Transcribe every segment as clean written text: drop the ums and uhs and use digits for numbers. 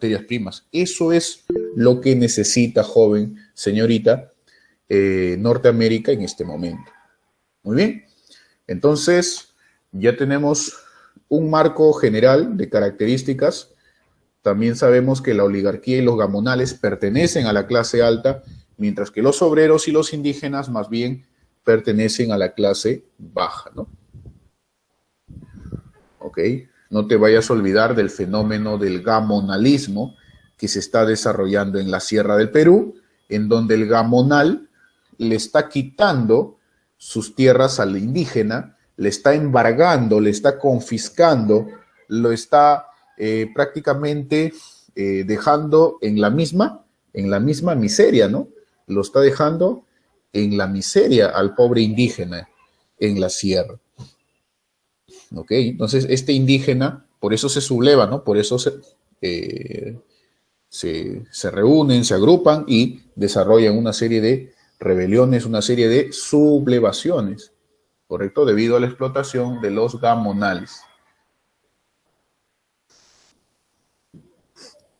materias primas. Eso es lo que necesita, joven, señorita, Norteamérica en este momento. Muy bien. Entonces, ya tenemos un marco general de características. También sabemos que la oligarquía y los gamonales pertenecen a la clase alta, mientras que los obreros y los indígenas más bien pertenecen a la clase baja, ¿no? ¿Ok? No te vayas a olvidar del fenómeno del gamonalismo que se está desarrollando en la Sierra del Perú, en donde el gamonal le está quitando sus tierras al indígena, le está embargando, le está confiscando, lo está prácticamente dejando en la misma miseria, ¿no? Lo está dejando en la miseria al pobre indígena en la sierra. ¿Ok? Entonces, este indígena, por eso se subleva, ¿no? Por eso se reúnen, se agrupan y desarrollan una serie de rebeliones, una serie de sublevaciones, ¿correcto? Debido a la explotación de los gamonales.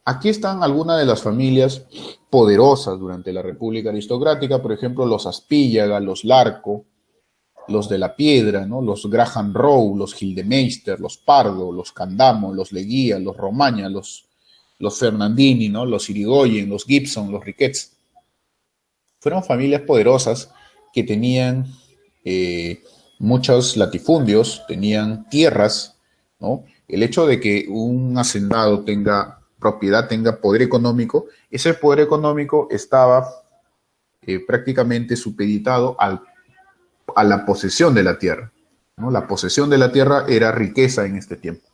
Aquí están algunas de las familias poderosas durante la República Aristocrática, por ejemplo, los Aspíllaga, los Larco, los de la Piedra, ¿no? Los Graham Rowe, los Gildemeister, los Pardo, los Candamo, los Leguía, los Romaña, los Fernandini, ¿no? Los Irigoyen, los Gibson, los Riquets. Fueron familias poderosas que tenían muchos latifundios, tenían tierras, ¿no? El hecho de que un hacendado tenga propiedad, tenga poder económico, ese poder económico estaba prácticamente supeditado a la posesión de la tierra, ¿no? La posesión de la tierra era riqueza en este tiempo.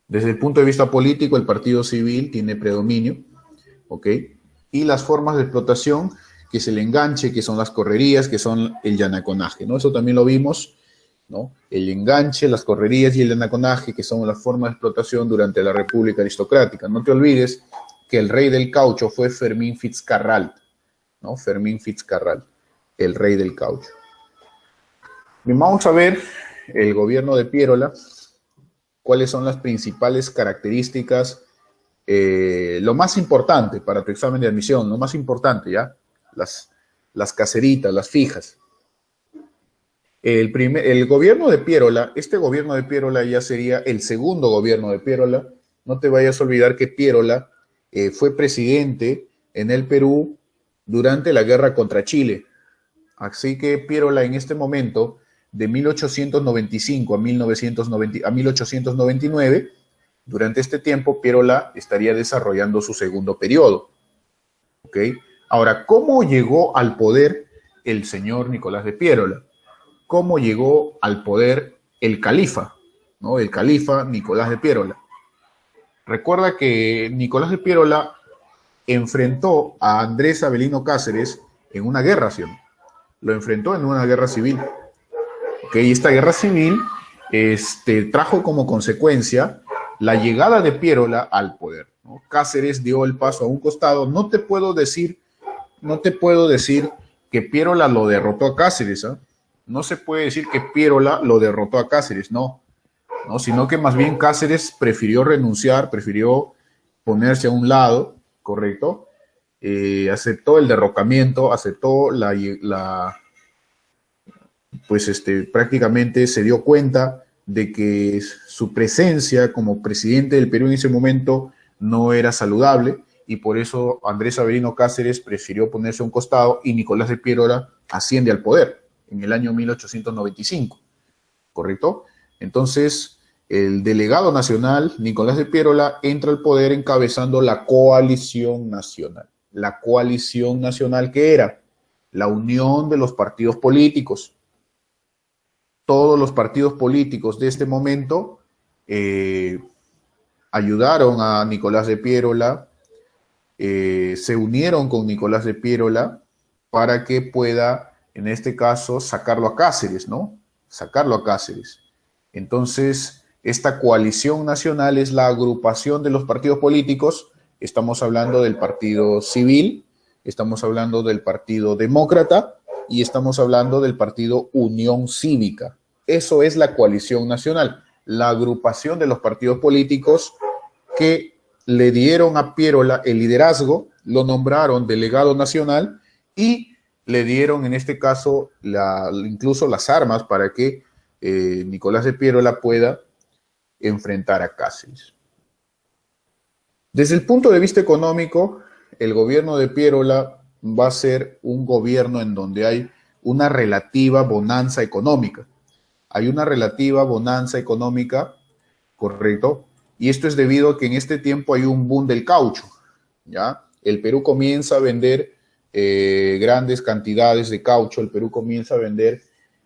Desde el punto de vista político, el partido civil tiene predominio, ¿ok? Y las formas de explotación, que es el enganche, que son las correrías, que son el llanaconaje, ¿no? Eso también lo vimos, ¿no? El enganche, las correrías y el llanaconaje, que son las formas de explotación durante la República Aristocrática. No te olvides que el rey del caucho fue Fermín Fitzcarrald, ¿no? Fermín Fitzcarrald, el rey del caucho. Bien, vamos a ver el gobierno de Piérola, cuáles son las principales características, lo más importante para tu examen de admisión, lo más importante, ¿ya? Las caseritas, las fijas. El gobierno de Piérola, este gobierno de Piérola ya sería el segundo gobierno de Piérola. No te vayas a olvidar que Piérola fue presidente en el Perú durante la guerra contra Chile. Así que Piérola en este momento, de 1895 a 1899, durante este tiempo Piérola estaría desarrollando su segundo periodo. ¿Ok? Ahora, ¿cómo llegó al poder el señor Nicolás de Piérola? ¿Cómo llegó al poder el califa, ¿no? El califa Nicolás de Piérola. Recuerda que Nicolás de Piérola enfrentó a Andrés Avelino Cáceres en una guerra, ¿sí? Lo enfrentó en una guerra civil. ¿Okay? Y esta guerra civil trajo como consecuencia la llegada de Piérola al poder, ¿no? Cáceres dio el paso a un costado. No te puedo decir que Piérola lo derrotó a Cáceres, ¿eh? No se puede decir que Piérola lo derrotó a Cáceres, no, sino que más bien Cáceres prefirió renunciar, prefirió ponerse a un lado, ¿correcto? Aceptó el derrocamiento, aceptó prácticamente se dio cuenta de que su presencia como presidente del Perú en ese momento no era saludable, y por eso Andrés Avelino Cáceres prefirió ponerse a un costado y Nicolás de Piérola asciende al poder en el año 1895, ¿correcto? Entonces, el delegado nacional, Nicolás de Piérola, entra al poder encabezando la coalición nacional. La coalición nacional, ¿qué era? La unión de los partidos políticos. Todos los partidos políticos de este momento ayudaron a Nicolás de Piérola, se unieron con Nicolás de Piérola para que pueda, en este caso, sacarlo a Cáceres, ¿no? Sacarlo a Cáceres. Entonces, esta coalición nacional es la agrupación de los partidos políticos. Estamos hablando del Partido Civil, estamos hablando del Partido Demócrata y estamos hablando del Partido Unión Cívica. Eso es la coalición nacional. la agrupación de los partidos políticos que le dieron a Piérola el liderazgo, lo nombraron delegado nacional y le dieron en este caso incluso las armas para que Nicolás de Piérola pueda enfrentar a Cáceres. Desde el punto de vista económico, el gobierno de Piérola va a ser un gobierno en donde hay una relativa bonanza económica. Hay una relativa bonanza económica, correcto, y esto es debido a que en este tiempo hay un boom del caucho, ¿ya? El Perú comienza a vender grandes cantidades de caucho, el Perú comienza a vender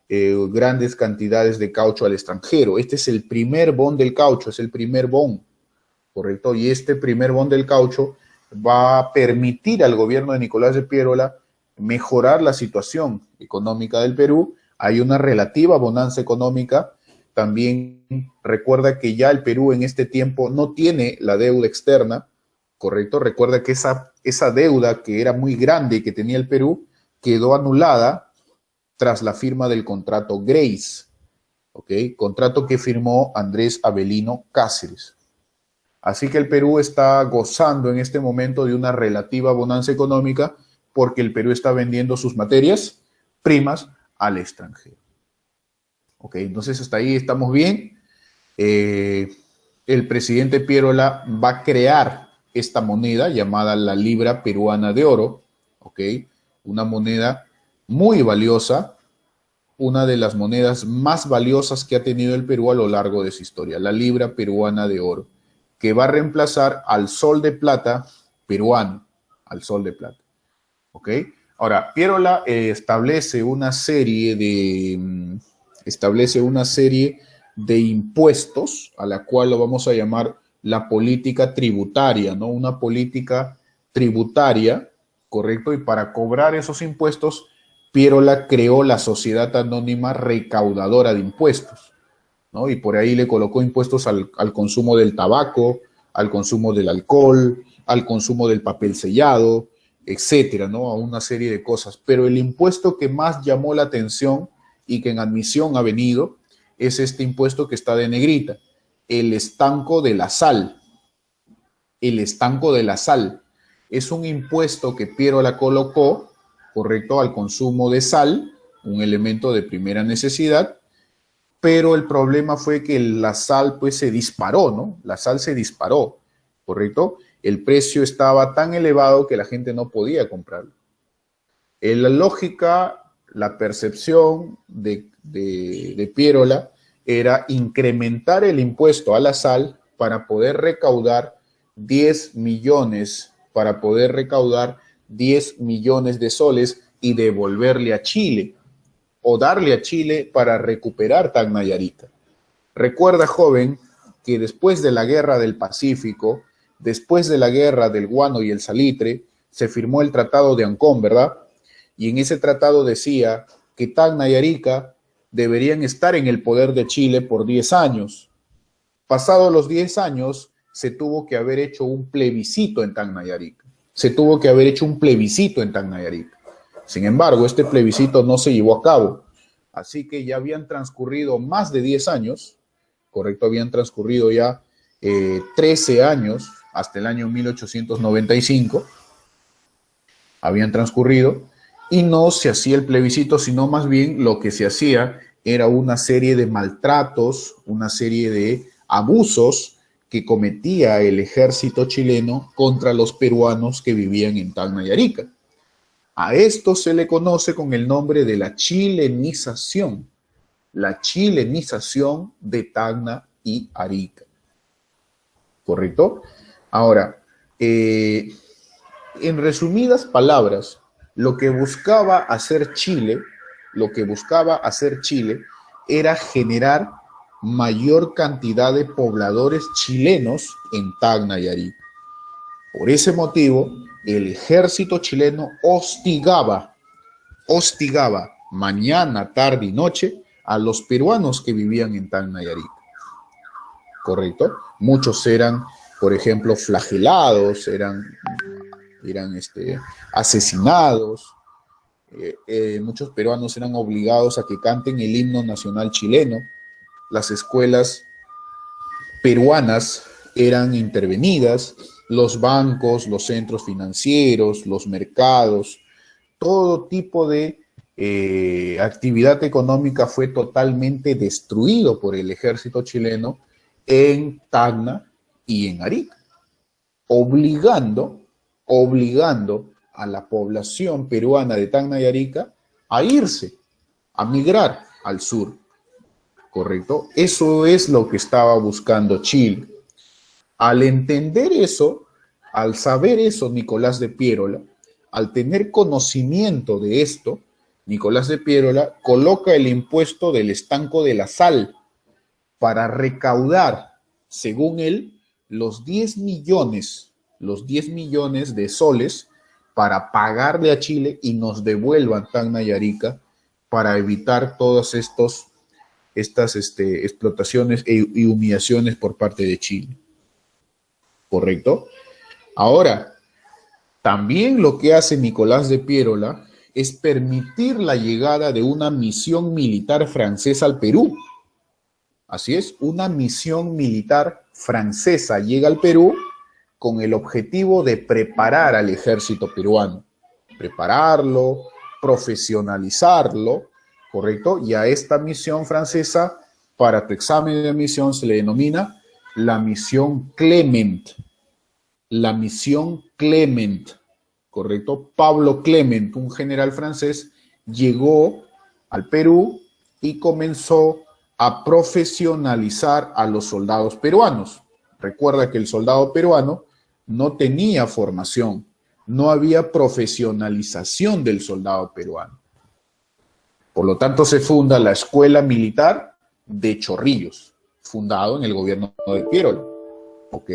grandes cantidades de caucho al extranjero. Este es el primer boom del caucho, es el primer boom, correcto, y este primer boom del caucho va a permitir al gobierno de Nicolás de Piérola mejorar la situación económica del Perú. Hay una relativa bonanza económica. También recuerda que ya el Perú en este tiempo no tiene la deuda externa, ¿correcto? Recuerda que esa deuda que era muy grande que tenía el Perú quedó anulada tras la firma del contrato Grace, ¿ok? Contrato que firmó Andrés Avelino Cáceres. Así que el Perú está gozando en este momento de una relativa bonanza económica porque el Perú está vendiendo sus materias primas al extranjero. Ok, entonces hasta ahí estamos bien. El presidente Piérola va a crear esta moneda llamada la libra peruana de oro, ok, una moneda muy valiosa, una de las monedas más valiosas que ha tenido el Perú a lo largo de su historia, la libra peruana de oro, que va a reemplazar al sol de plata peruano, al sol de plata, ok. Ahora, Piérola establece una serie de impuestos, a la cual lo vamos a llamar la política tributaria, ¿no? Una política tributaria, ¿correcto? Y para cobrar esos impuestos, Piérola creó la Sociedad Anónima Recaudadora de Impuestos, ¿no? Y por ahí le colocó impuestos al consumo del tabaco, al consumo del alcohol, al consumo del papel sellado, etcétera, ¿no? A una serie de cosas. Pero el impuesto que más llamó la atención y que en admisión ha venido es este impuesto que está de negrita, el estanco de la sal. El estanco de la sal es un impuesto que Piérola colocó, correcto, al consumo de sal, un elemento de primera necesidad, pero el problema fue que la sal pues se disparó, ¿no? La sal se disparó, ¿correcto? El precio estaba tan elevado que la gente no podía comprarlo. En la lógica, la percepción de Piérola era incrementar el impuesto a la sal para poder recaudar 10 millones, de soles y devolverle a Chile o darle a Chile para recuperar Tacna y Arica. Recuerda, joven, que después de la Guerra del Pacífico, después de la Guerra del Guano y el Salitre, se firmó el Tratado de Ancón, ¿verdad? Y en ese tratado decía que Tacna y Arica deberían estar en el poder de Chile por 10 años. Pasados los 10 años, se tuvo que haber hecho un plebiscito en Tacna y Arica. Sin embargo, este plebiscito no se llevó a cabo. Así que ya habían transcurrido más de 10 años, correcto, habían transcurrido ya 13 años, hasta el año 1895, habían transcurrido, y no se hacía el plebiscito, sino más bien lo que se hacía era una serie de maltratos, una serie de abusos que cometía el ejército chileno contra los peruanos que vivían en Tacna y Arica. A esto se le conoce con el nombre de la chilenización de Tacna y Arica. ¿Correcto? Ahora, en resumidas palabras, lo que buscaba hacer Chile era generar mayor cantidad de pobladores chilenos en Tacna y Arica. Por ese motivo, el ejército chileno hostigaba mañana, tarde y noche a los peruanos que vivían en Tacna y Arica. ¿Correcto? Muchos eran, por ejemplo, flagelados, eran asesinados. Muchos peruanos eran obligados a que canten el himno nacional chileno. Las escuelas peruanas eran intervenidas, los bancos, los centros financieros, los mercados, todo tipo de actividad económica fue totalmente destruido por el ejército chileno en Tacna y en Arica, obligando a la población peruana de Tacna y Arica a irse, a migrar al sur, ¿correcto? Eso es lo que estaba buscando Chile. Al entender eso, al saber eso, Nicolás de Piérola, al tener conocimiento de esto, Nicolás de Piérola coloca el impuesto del estanco de la sal para recaudar, según él, los 10 millones de soles para pagarle a Chile y nos devuelvan Tacna y Arica para evitar todas estas explotaciones y humillaciones por parte de Chile. ¿Correcto? Ahora, también lo que hace Nicolás de Piérola es permitir la llegada de una misión militar francesa al Perú. Así es, una misión militar francesa llega al Perú con el objetivo de preparar al ejército peruano, prepararlo, profesionalizarlo, ¿correcto? Y a esta misión francesa, para tu examen de admisión, se le denomina la misión Clement. La misión Clement, ¿correcto? Pablo Clement, un general francés, llegó al Perú y comenzó a profesionalizar a los soldados peruanos. Recuerda que el soldado peruano no tenía formación, no había profesionalización del soldado peruano. Por lo tanto, se funda la Escuela Militar de Chorrillos, fundado en el gobierno de Piérola. ¿Ok?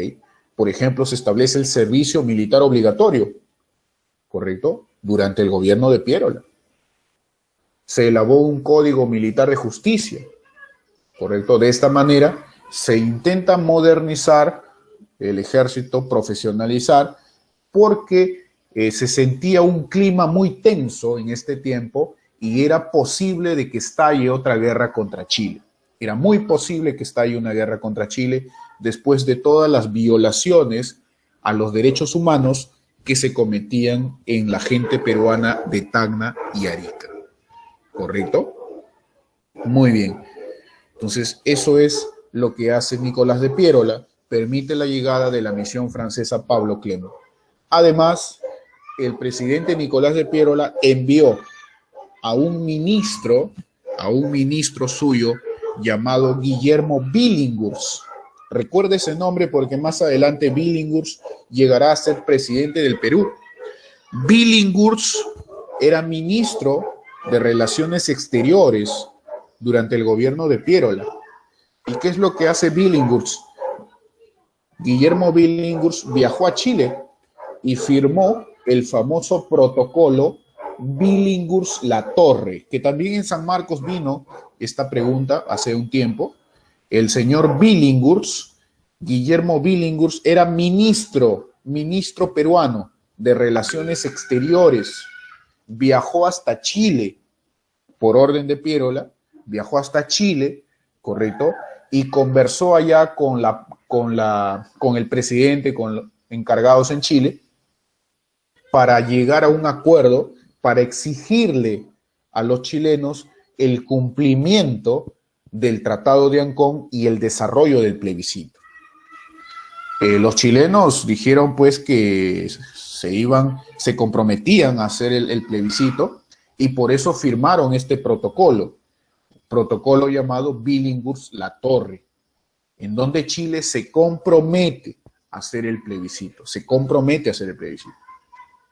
Por ejemplo, se establece el servicio militar obligatorio, ¿correcto? Durante el gobierno de Piérola. Se elaboró un código militar de justicia, ¿correcto? De esta manera se intenta modernizar el ejército, profesionalizar, porque se sentía un clima muy tenso en este tiempo y era posible de que estalle otra guerra contra Chile. Era muy posible que estalle una guerra contra Chile después de todas las violaciones a los derechos humanos que se cometían en la gente peruana de Tacna y Arica. ¿Correcto? Muy bien. Entonces, eso es lo que hace Nicolás de Piérola, permite la llegada de la misión francesa Pablo Clement. Además, el presidente Nicolás de Piérola envió a un ministro suyo llamado Guillermo Billinghurst. Recuerde ese nombre porque más adelante Billinghurst llegará a ser presidente del Perú. Billinghurst era ministro de Relaciones Exteriores durante el gobierno de Piérola. ¿Y qué es lo que hace Billinghurst? Guillermo Billinghurst viajó a Chile y firmó el famoso protocolo Billinghurst-Latorre, que también en San Marcos vino esta pregunta hace un tiempo. El señor Billinghurst, Guillermo Billinghurst, era ministro peruano de Relaciones Exteriores. Viajó hasta Chile por orden de Piérola, viajó hasta Chile, ¿correcto? Y conversó allá con el presidente, con los encargados en Chile, para llegar a un acuerdo, para exigirle a los chilenos el cumplimiento del Tratado de Ancón y el desarrollo del plebiscito. Los chilenos dijeron pues que se comprometían a hacer el plebiscito y por eso firmaron este protocolo llamado Billinghurst-Latorre, en donde Chile se compromete a hacer el plebiscito,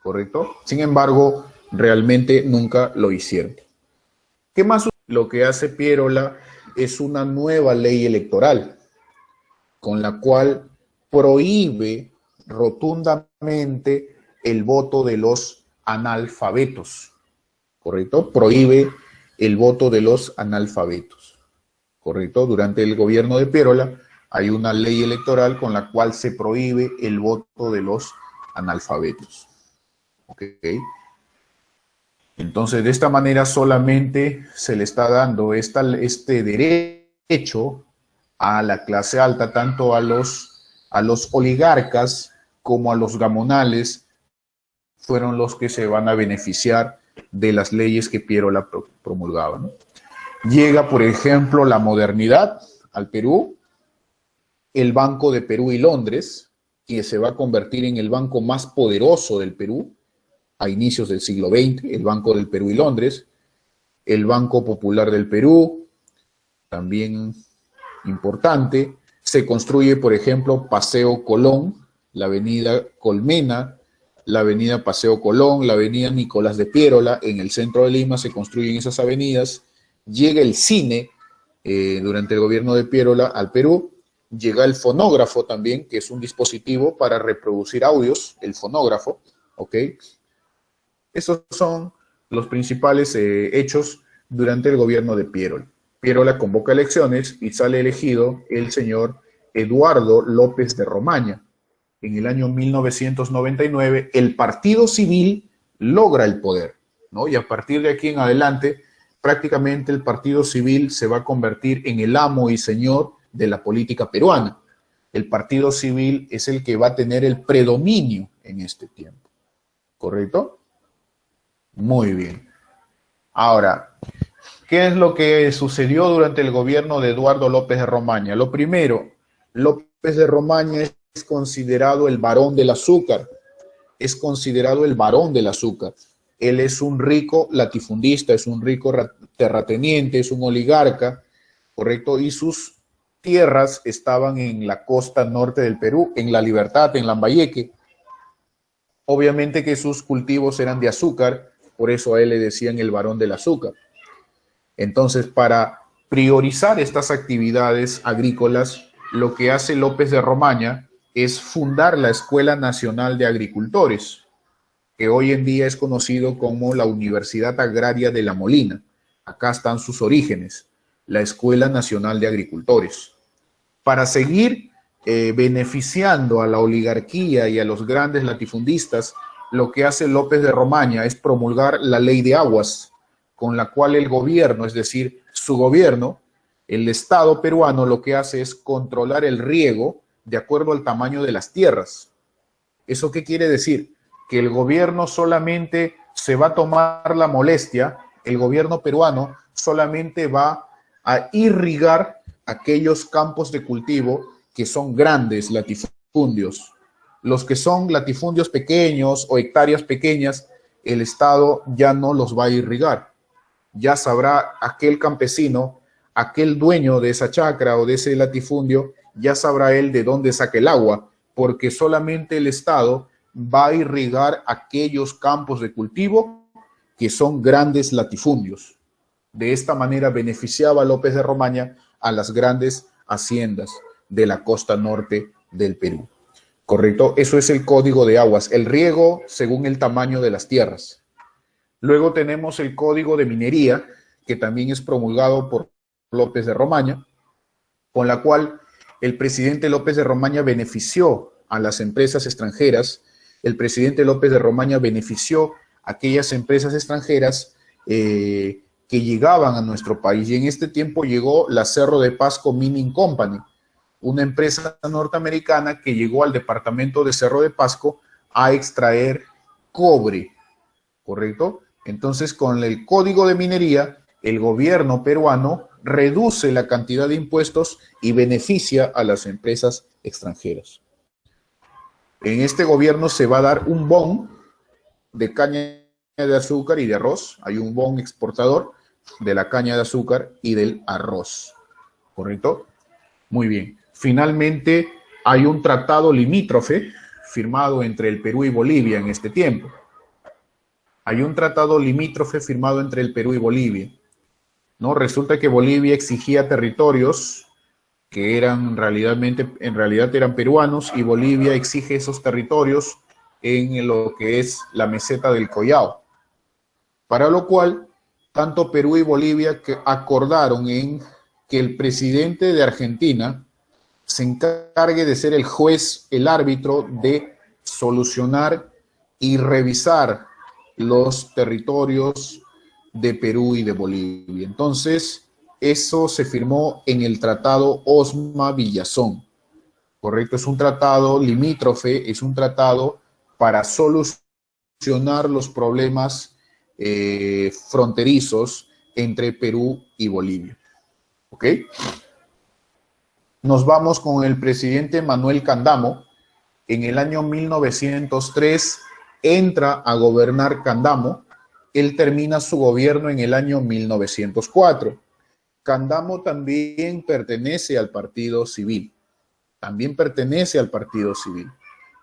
¿correcto? Sin embargo, realmente nunca lo hicieron. ¿Qué más? Lo que hace Piérola es una nueva ley electoral, con la cual prohíbe rotundamente el voto de los analfabetos, ¿correcto? Prohíbe el voto de los analfabetos, ¿correcto? Durante el gobierno de Piérola hay una ley electoral con la cual se prohíbe el voto de los analfabetos, ¿ok? Entonces, de esta manera solamente se le está dando este derecho a la clase alta, tanto a los oligarcas como a los gamonales, fueron los que se van a beneficiar de las leyes que Pierola promulgaba, ¿no? Llega, por ejemplo, la modernidad al Perú, el Banco de Perú y Londres, que se va a convertir en el banco más poderoso del Perú a inicios del siglo XX, el Banco del Perú y Londres, el Banco Popular del Perú, también importante. Se construye, por ejemplo, Paseo Colón, la avenida Colmena, la avenida Paseo Colón, la avenida Nicolás de Piérola, en el centro de Lima se construyen esas avenidas. Llega el cine durante el gobierno de Piérola al Perú. Llega el fonógrafo también, que es un dispositivo para reproducir audios, el fonógrafo, ¿ok? Esos son los principales hechos durante el gobierno de Piérola. Piérola convoca elecciones y sale elegido el señor Eduardo López de Romaña. En el año 1999, el Partido Civil logra el poder, ¿no? Y a partir de aquí en adelante, prácticamente el Partido Civil se va a convertir en el amo y señor de la política peruana. El Partido Civil es el que va a tener el predominio en este tiempo. ¿Correcto? Muy bien. Ahora, ¿qué es lo que sucedió durante el gobierno de Eduardo López de Romaña? Lo primero, López de Romaña es considerado el varón del azúcar. Es considerado el varón del azúcar. Él es un rico latifundista, es un rico terrateniente, es un oligarca, ¿correcto? Y sus tierras estaban en la costa norte del Perú, en La Libertad, en Lambayeque. Obviamente que sus cultivos eran de azúcar, por eso a él le decían el varón del azúcar. Entonces, para priorizar estas actividades agrícolas, lo que hace López de Romaña es fundar la Escuela Nacional de Agricultores, que hoy en día es conocido como la Universidad Agraria de La Molina. Acá están sus orígenes, la Escuela Nacional de Agricultores. Para seguir beneficiando a la oligarquía y a los grandes latifundistas, lo que hace López de Romaña es promulgar la Ley de Aguas, con la cual el gobierno, es decir, su gobierno, el Estado peruano, lo que hace es controlar el riego de acuerdo al tamaño de las tierras. ¿Eso qué quiere decir? Que el gobierno solamente se va a tomar la molestia, el gobierno peruano solamente va a irrigar aquellos campos de cultivo que son grandes latifundios. Los que son latifundios pequeños o hectáreas pequeñas, el Estado ya no los va a irrigar. Ya sabrá aquel campesino, aquel dueño de esa chacra o de ese latifundio, ya sabrá él de dónde saca el agua, porque solamente el Estado va a irrigar aquellos campos de cultivo que son grandes latifundios. De esta manera beneficiaba López de Romaña a las grandes haciendas de la costa norte del Perú. ¿Correcto? Eso es el código de aguas, el riego según el tamaño de las tierras. Luego tenemos el código de minería, que también es promulgado por López de Romaña, con la cual el presidente López de Romaña benefició a las empresas extranjeras. El presidente López de Romaña benefició a aquellas empresas extranjeras que llegaban a nuestro país. Y en este tiempo llegó la Cerro de Pasco Mining Company, una empresa norteamericana que llegó al departamento de Cerro de Pasco a extraer cobre, ¿correcto? Entonces, con el código de minería, el gobierno peruano reduce la cantidad de impuestos y beneficia a las empresas extranjeras. En este gobierno se va a dar un bon de caña de azúcar y de arroz. Hay un bon exportador de la caña de azúcar y del arroz, ¿correcto? Muy bien. Finalmente, hay un tratado limítrofe firmado entre el Perú y Bolivia en este tiempo. Hay un tratado limítrofe firmado entre el Perú y Bolivia, ¿no? Resulta que Bolivia exigía territorios que en realidad eran peruanos, y Bolivia exige esos territorios en lo que es la meseta del Collao. Para lo cual, tanto Perú y Bolivia acordaron en que el presidente de Argentina se encargue de ser el juez, el árbitro de solucionar y revisar los territorios de Perú y de Bolivia. Entonces, eso se firmó en el Tratado Osma-Villazón, ¿correcto? Es un tratado limítrofe, es un tratado para solucionar los problemas fronterizos entre Perú y Bolivia, ¿ok? Nos vamos con el presidente Manuel Candamo. En el año 1903 entra a gobernar Candamo. Él termina su gobierno en el año 1904. Candamo también pertenece al Partido Civil. También pertenece al Partido Civil,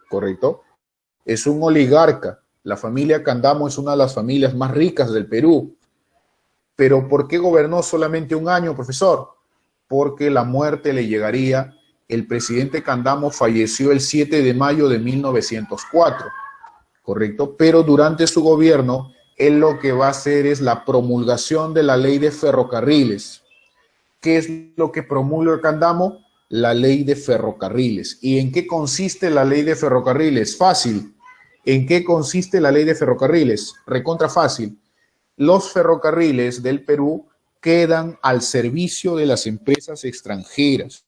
¿correcto? Es un oligarca. La familia Candamo es una de las familias más ricas del Perú. Pero ¿por qué gobernó solamente un año, profesor? Porque la muerte le llegaría. El presidente Candamo falleció el 7 de mayo de 1904, ¿correcto? Pero durante su gobierno, él lo que va a hacer es la promulgación de la ley de ferrocarriles. ¿Qué es lo que promulga Candamo? La ley de ferrocarriles. ¿Y en qué consiste la ley de ferrocarriles? Fácil. ¿En qué consiste la ley de ferrocarriles? Recontra fácil. Los ferrocarriles del Perú quedan al servicio de las empresas extranjeras.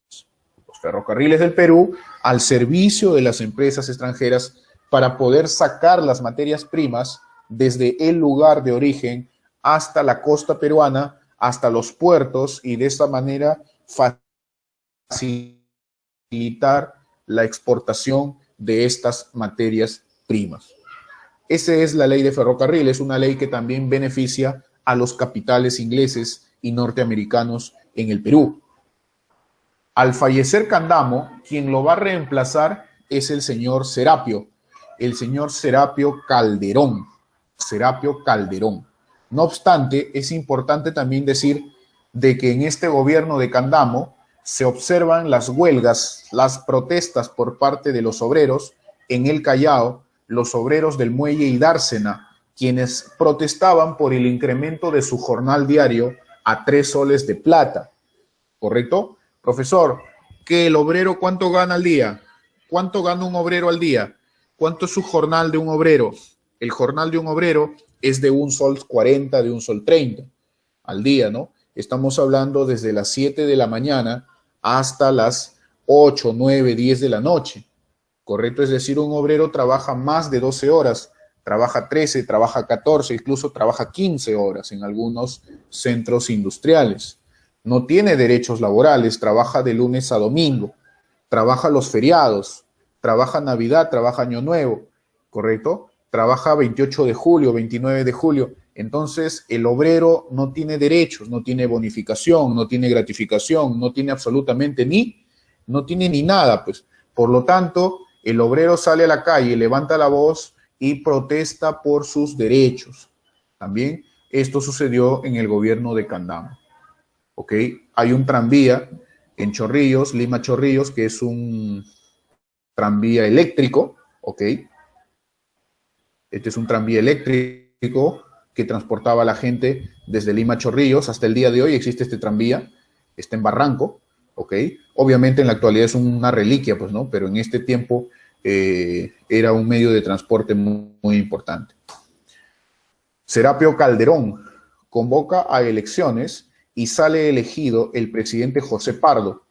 Los ferrocarriles del Perú al servicio de las empresas extranjeras para poder sacar las materias primas desde el lugar de origen hasta la costa peruana, hasta los puertos, y de esta manera facilitar la exportación de estas materias primas. Esa es la ley de ferrocarriles, una ley que también beneficia a los capitales ingleses y norteamericanos en el Perú. Al fallecer Candamo, quien lo va a reemplazar es el señor Serapio Calderón. Serapio Calderón. No obstante, es importante también decir de que en este gobierno de Candamo se observan las huelgas, las protestas por parte de los obreros en el Callao, los obreros del Muelle y Dársena, quienes protestaban por el incremento de su jornal diario a 3 soles de plata. ¿Correcto? Profesor, ¿que el obrero cuánto gana al día? ¿Cuánto gana un obrero al día? ¿Cuánto es su jornal de un obrero? El jornal de un obrero es de 1,40 sol, de 1,30 sol al día, ¿no? Estamos hablando desde las 7 de la mañana hasta las 8, 9, 10 de la noche. ¿Correcto? Es decir, un obrero trabaja más de 12 horas, trabaja 13, trabaja 14, incluso trabaja 15 horas en algunos centros industriales. No tiene derechos laborales, trabaja de lunes a domingo, trabaja los feriados, trabaja Navidad, trabaja Año Nuevo, ¿correcto? Trabaja 28 de julio, 29 de julio. Entonces, el obrero no tiene derechos, no tiene bonificación, no tiene gratificación, no tiene absolutamente no tiene ni nada, pues. Por lo tanto, el obrero sale a la calle, levanta la voz y protesta por sus derechos. También esto sucedió en el gobierno de Candamo. ¿Ok? Hay un tranvía en Chorrillos, Lima Chorrillos, que es un tranvía eléctrico, ¿ok? Este es un tranvía eléctrico que transportaba a la gente desde Lima Chorrillos. Hasta el día de hoy existe este tranvía, está en Barranco, ¿ok? Obviamente en la actualidad es una reliquia, pues, ¿no? Pero en este tiempo era un medio de transporte muy, muy importante. Serapio Calderón convoca a elecciones y sale elegido el presidente José Pardo,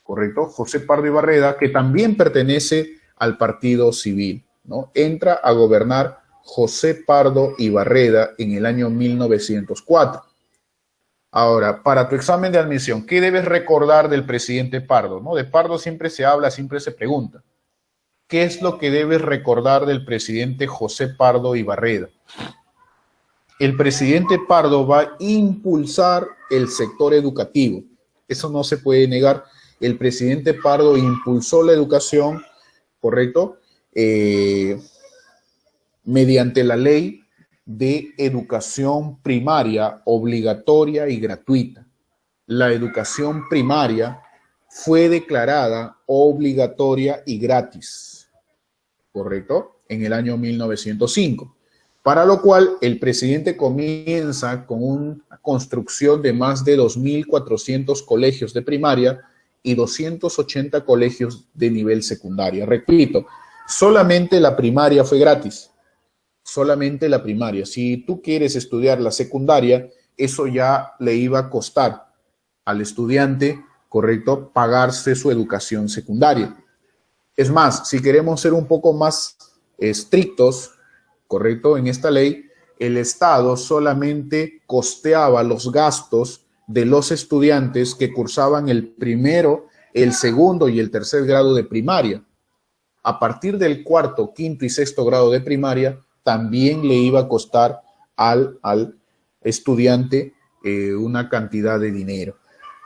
¿correcto? José Pardo y Barreda, que también pertenece al Partido Civil, ¿no? Entra a gobernar José Pardo y Barreda en el año 1904. Ahora, para tu examen de admisión, ¿qué debes recordar del presidente Pardo? ¿No? De Pardo siempre se habla, siempre se pregunta. ¿Qué es lo que debes recordar del presidente José Pardo y Barreda? El presidente Pardo va a impulsar el sector educativo. Eso no se puede negar. El presidente Pardo impulsó la educación, ¿correcto? Mediante la ley de educación primaria obligatoria y gratuita. La educación primaria fue declarada obligatoria y gratis, ¿correcto? En el año 1905. Para lo cual el presidente comienza con una construcción de más de 2.400 colegios de primaria y 280 colegios de nivel secundaria. Repito, solamente la primaria fue gratis, solamente la primaria. Si tú quieres estudiar la secundaria, eso ya le iba a costar, al estudiante, correcto, pagarse su educación secundaria. Es más, si queremos ser un poco más estrictos, correcto, en esta ley, el Estado solamente costeaba los gastos de los estudiantes que cursaban el primero, el segundo y el tercer grado de primaria. A partir del cuarto, quinto y sexto grado de primaria, también le iba a costar al estudiante una cantidad de dinero,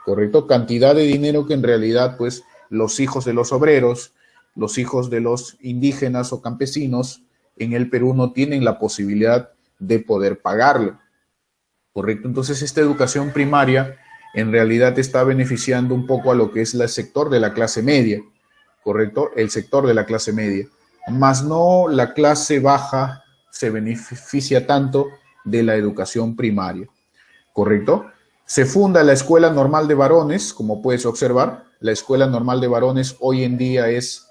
¿correcto? Cantidad de dinero que en realidad, pues, los hijos de los obreros, los hijos de los indígenas o campesinos en el Perú no tienen la posibilidad de poder pagarlo, ¿correcto? Entonces, esta educación primaria en realidad está beneficiando un poco a lo que es el sector de la clase media, ¿correcto? El sector de la clase media. Más no la clase baja se beneficia tanto de la educación primaria, ¿correcto? Se funda la Escuela Normal de Varones, como puedes observar. La Escuela Normal de Varones hoy en día es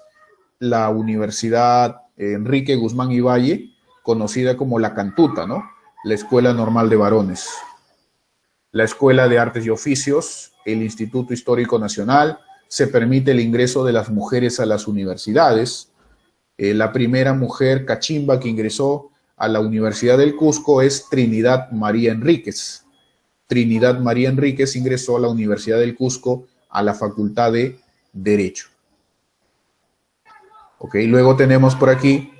la Universidad Enrique Guzmán y Valle, conocida como la Cantuta, ¿no? La Escuela Normal de Varones. La Escuela de Artes y Oficios, el Instituto Histórico Nacional, se permite el ingreso de las mujeres a las universidades. La primera mujer cachimba que ingresó a la Universidad del Cusco es Trinidad María Enríquez. Trinidad María Enríquez ingresó a la Universidad del Cusco a la Facultad de Derecho. Ok, luego tenemos por aquí,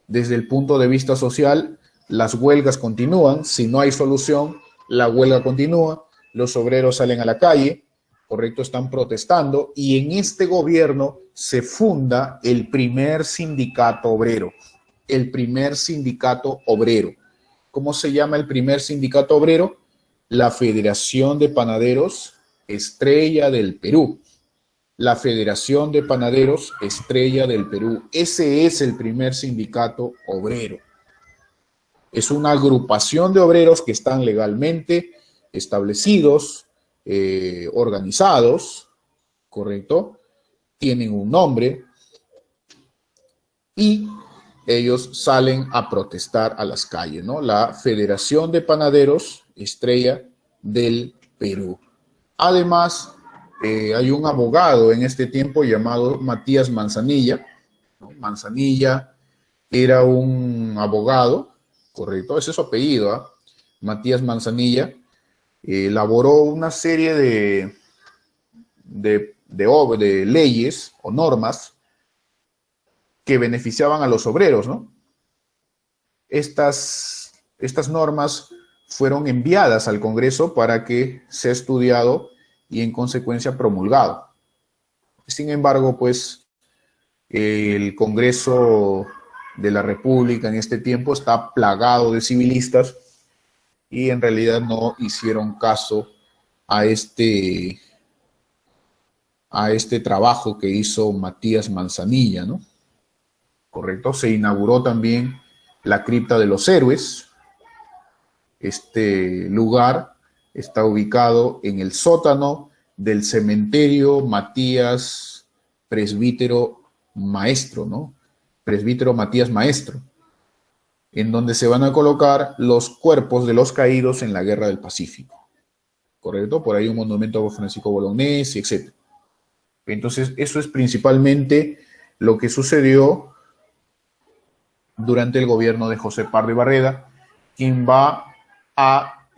desde el punto de vista social, las huelgas continúan. Si no hay solución, la huelga continúa. Los obreros salen a la calle, correcto, están protestando, y en este gobierno se funda el primer sindicato obrero. El primer sindicato obrero. ¿Cómo se llama el primer sindicato obrero? La Federación de Panaderos Estrella del Perú. La Federación de Panaderos Estrella del Perú. Ese es el primer sindicato obrero. Es una agrupación de obreros que están legalmente establecidos, organizados, ¿correcto? Tienen un nombre y ellos salen a protestar a las calles, ¿no? La Federación de Panaderos Estrella del Perú. Además, hay un abogado en este tiempo llamado Matías Manzanilla, ¿no? Manzanilla era un abogado, correcto, ese es su apellido, ¿eh? Matías Manzanilla, elaboró una serie de leyes o normas que beneficiaban a los obreros, ¿no? Estas normas fueron enviadas al Congreso para que sea estudiado y en consecuencia promulgado. Sin embargo, pues el Congreso de la República en este tiempo está plagado de civilistas y en realidad no hicieron caso a este trabajo que hizo Matías Manzanilla, ¿no? Correcto, se inauguró también la Cripta de los Héroes. Este lugar está ubicado en el sótano del cementerio Matías Presbítero Maestro, ¿no? Presbítero Matías Maestro, en donde se van a colocar los cuerpos de los caídos en la Guerra del Pacífico. ¿Correcto? Por ahí un monumento a Francisco Bolognesi, etc. Entonces, eso es principalmente lo que sucedió durante el gobierno de José Pardo y Barreda, quien va a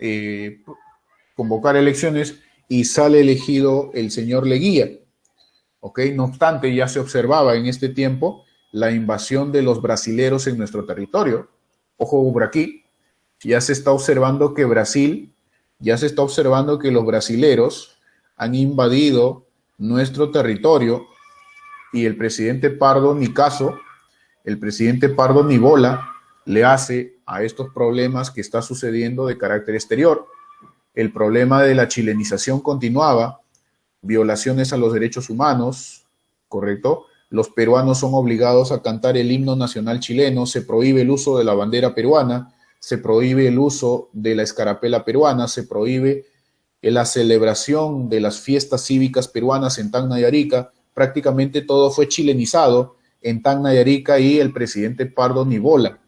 convocar elecciones y sale elegido el señor Leguía. ¿Ok? No obstante, ya se observaba en este tiempo la invasión de los brasileros en nuestro territorio. Ojo por aquí, ya se está observando que los brasileros han invadido nuestro territorio y el presidente Pardo ni caso, el presidente Pardo ni bola le hace a estos problemas que está sucediendo de carácter exterior. El problema de la chilenización continuaba, violaciones a los derechos humanos, ¿correcto? Los peruanos son obligados a cantar el himno nacional chileno, se prohíbe el uso de la bandera peruana, se prohíbe el uso de la escarapela peruana, se prohíbe la celebración de las fiestas cívicas peruanas en Tacna y Arica. Prácticamente todo fue chilenizado en Tacna y Arica y el presidente Pardo ni bola,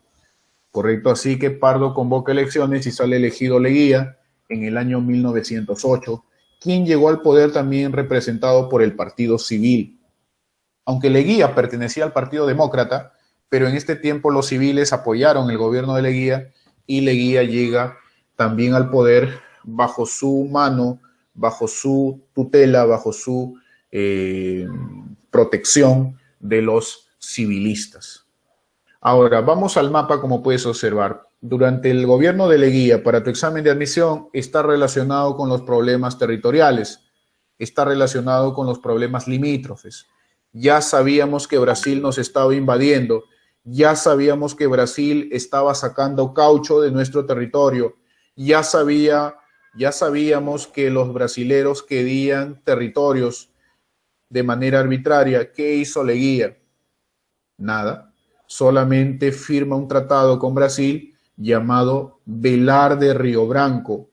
¿correcto? Así que Pardo convoca elecciones y sale elegido Leguía en el año 1908, quien llegó al poder también representado por el Partido Civil. Aunque Leguía pertenecía al Partido Demócrata, pero en este tiempo los civiles apoyaron el gobierno de Leguía y Leguía llega también al poder bajo su mano, bajo su tutela, bajo su protección de los civilistas. Ahora, vamos al mapa, como puedes observar. Durante el gobierno de Leguía, para tu examen de admisión, está relacionado con los problemas territoriales, está relacionado con los problemas limítrofes. Ya sabíamos que Brasil nos estaba invadiendo, ya sabíamos que Brasil estaba sacando caucho de nuestro territorio, ya sabíamos que los brasileros querían territorios de manera arbitraria. ¿Qué hizo Leguía? Nada, solamente firma un tratado con Brasil llamado Velar de Río Branco.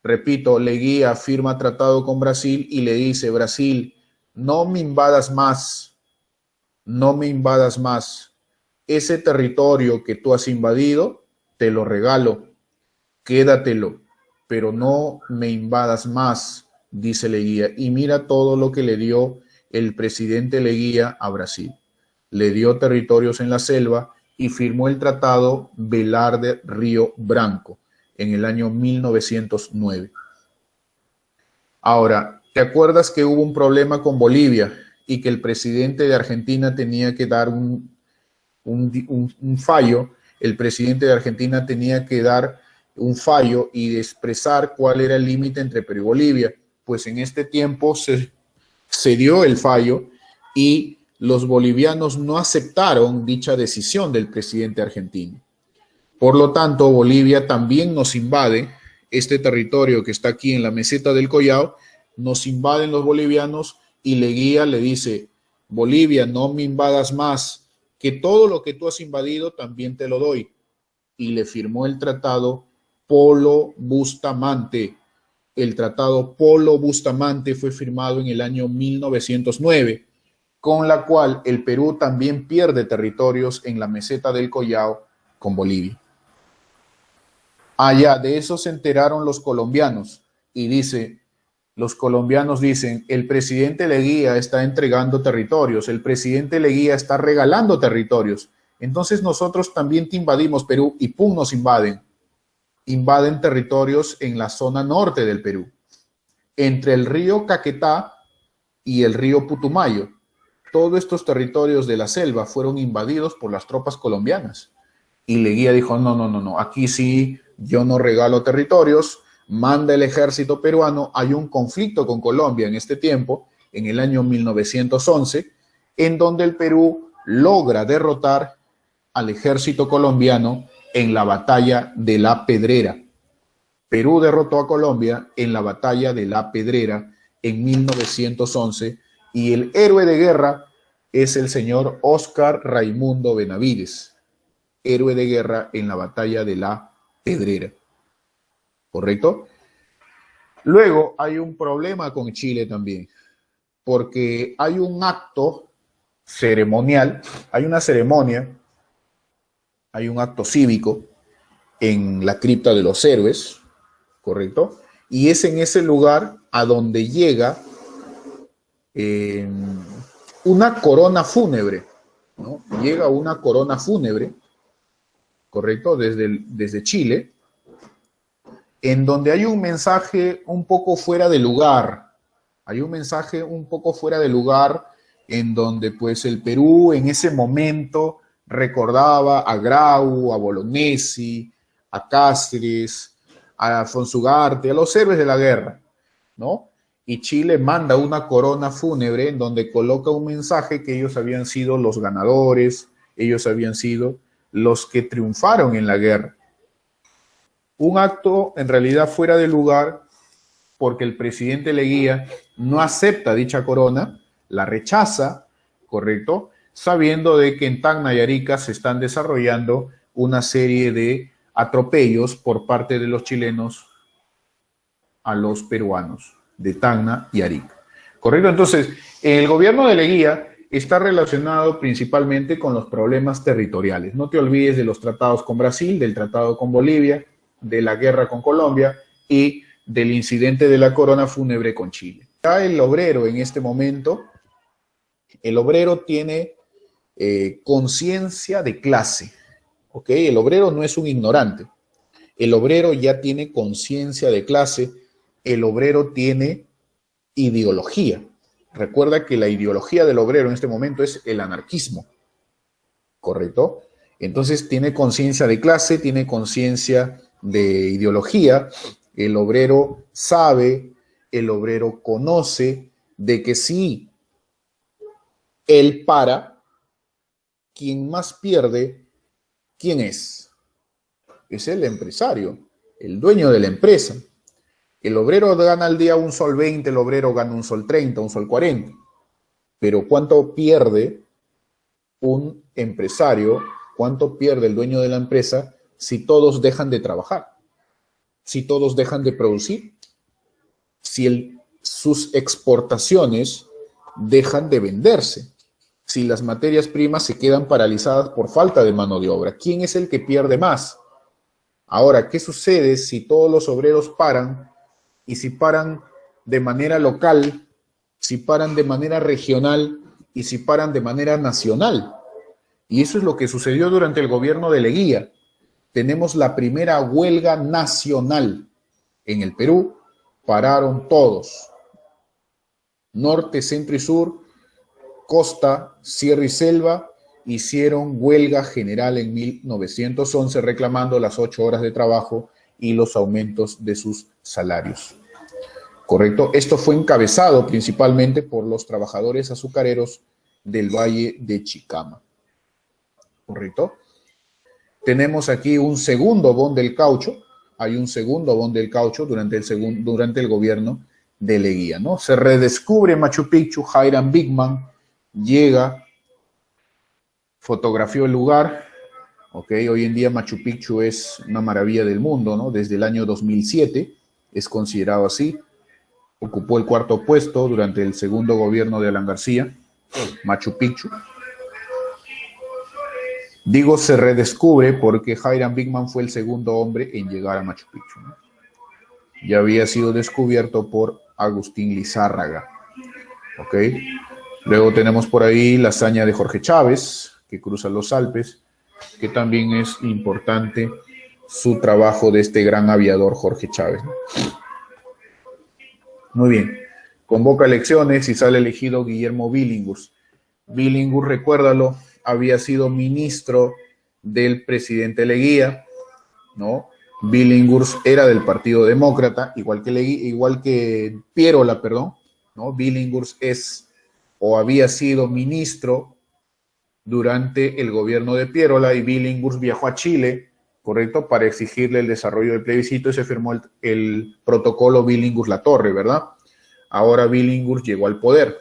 Repito, Leguía firma tratado con Brasil y le dice: Brasil, no me invadas más, no me invadas más. Ese territorio que tú has invadido, te lo regalo, quédatelo, pero no me invadas más, dice Leguía. Y mira todo lo que le dio el presidente Leguía a Brasil. Le dio territorios en la selva y firmó el tratado Velar de Río Branco en el año 1909. Ahora, ¿te acuerdas que hubo un problema con Bolivia y que el presidente de Argentina tenía que dar un fallo? El presidente de Argentina tenía que dar un fallo y expresar cuál era el límite entre Perú y Bolivia. Pues en este tiempo se dio el fallo y los bolivianos no aceptaron dicha decisión del presidente argentino. Por lo tanto, Bolivia también nos invade. Este territorio que está aquí en la meseta del Collao, nos invaden los bolivianos y Leguía le dice: Bolivia, no me invadas más, que todo lo que tú has invadido también te lo doy. Y le firmó el tratado Polo Bustamante. El tratado Polo Bustamante fue firmado en el año 1909, con la cual el Perú también pierde territorios en la meseta del Collao con Bolivia. Allá de eso se enteraron los colombianos y los colombianos dicen: el presidente Leguía está entregando territorios, el presidente Leguía está regalando territorios, entonces nosotros también te invadimos, Perú, y pum, nos invaden territorios en la zona norte del Perú, entre el río Caquetá y el río Putumayo. Todos estos territorios de la selva fueron invadidos por las tropas colombianas. Y Leguía dijo: no, aquí sí, yo no regalo territorios, manda el ejército peruano. Hay un conflicto con Colombia en este tiempo, en el año 1911, en donde el Perú logra derrotar al ejército colombiano en la batalla de La Pedrera. Perú derrotó a Colombia en la batalla de La Pedrera en 1911 y el héroe de guerra es el señor Óscar Raimundo Benavides, héroe de guerra en la batalla de La Pedrera. ¿Correcto? Luego hay un problema con Chile también, porque hay un acto ceremonial, hay una ceremonia, hay un acto cívico en la cripta de los héroes, ¿correcto? Y es en ese lugar a donde llega una corona fúnebre, ¿no? Llega una corona fúnebre, ¿correcto? Desde Chile, en donde hay un mensaje un poco fuera de lugar. Hay un mensaje un poco fuera de lugar en donde pues el Perú en ese momento recordaba a Grau, a Bolognesi, a Cáceres, a Alfonso Ugarte, a los héroes de la guerra, ¿no? Y Chile manda una corona fúnebre en donde coloca un mensaje que ellos habían sido los ganadores, ellos habían sido los que triunfaron en la guerra. Un acto en realidad fuera de lugar porque el presidente Leguía no acepta dicha corona, la rechaza, ¿correcto? Sabiendo de que en Tacna y Arica se están desarrollando una serie de atropellos por parte de los chilenos a los peruanos de Tacna y Arica. ¿Correcto? Entonces, el gobierno de Leguía está relacionado principalmente con los problemas territoriales. No te olvides de los tratados con Brasil, del tratado con Bolivia, de la guerra con Colombia y del incidente de la corona fúnebre con Chile. Ya el obrero en este momento, el obrero tiene conciencia de clase, ¿ok? El obrero no es un ignorante. El obrero ya tiene conciencia de clase, el obrero tiene ideología. Recuerda que la ideología del obrero en este momento es el anarquismo, ¿correcto? Entonces tiene conciencia de clase, tiene conciencia de ideología, el obrero sabe, el obrero conoce de que si él para, quien más pierde, ¿quién es? Es el empresario, el dueño de la empresa. El obrero gana al día un sol 20, el obrero gana un sol 30, un sol 40. Pero ¿cuánto pierde un empresario? ¿Cuánto pierde el dueño de la empresa si todos dejan de trabajar? Si todos dejan de producir. Si sus exportaciones dejan de venderse. Si las materias primas se quedan paralizadas por falta de mano de obra. ¿Quién es el que pierde más? Ahora, ¿qué sucede si todos los obreros paran? Y si paran de manera local, si paran de manera regional y si paran de manera nacional. Y eso es lo que sucedió durante el gobierno de Leguía. Tenemos la primera huelga nacional en el Perú. Pararon todos. Norte, centro y sur, costa, sierra y selva, hicieron huelga general en 1911 reclamando las 8 horas de trabajo y los aumentos de sus salarios. ¿Correcto? Esto fue encabezado principalmente por los trabajadores azucareros del Valle de Chicama. ¿Correcto? Tenemos aquí un segundo boom del caucho. Hay un segundo boom del caucho durante el gobierno de Leguía, ¿no? Se redescubre Machu Picchu, Hiram Bigman llega, fotografió el lugar. Okay, hoy en día Machu Picchu es una maravilla del mundo, ¿no? Desde el año 2007 es considerado así. Ocupó el 4º puesto durante el segundo gobierno de Alan García, Machu Picchu. Digo se redescubre porque Hiram Bigman fue el segundo hombre en llegar a Machu Picchu, ¿no? Ya había sido descubierto por Agustín Lizárraga. ¿Ok? Luego tenemos por ahí la hazaña de Jorge Chávez, que cruza los Alpes, que también es importante su trabajo de este gran aviador Jorge Chávez, ¿no? Muy bien. Convoca elecciones y sale elegido Guillermo Billinghurst. Billinghurst, recuérdalo, había sido ministro del presidente Leguía, ¿no? Billinghurst era del Partido Demócrata, igual que Pierola, perdón, ¿no? Billinghurst es o había sido ministro durante el gobierno de Pierola y Billinghurst viajó a Chile, ¿correcto?, para exigirle el desarrollo del plebiscito y se firmó el protocolo Billinghurst-Latorre, ¿verdad? Ahora Billinghurst llegó al poder,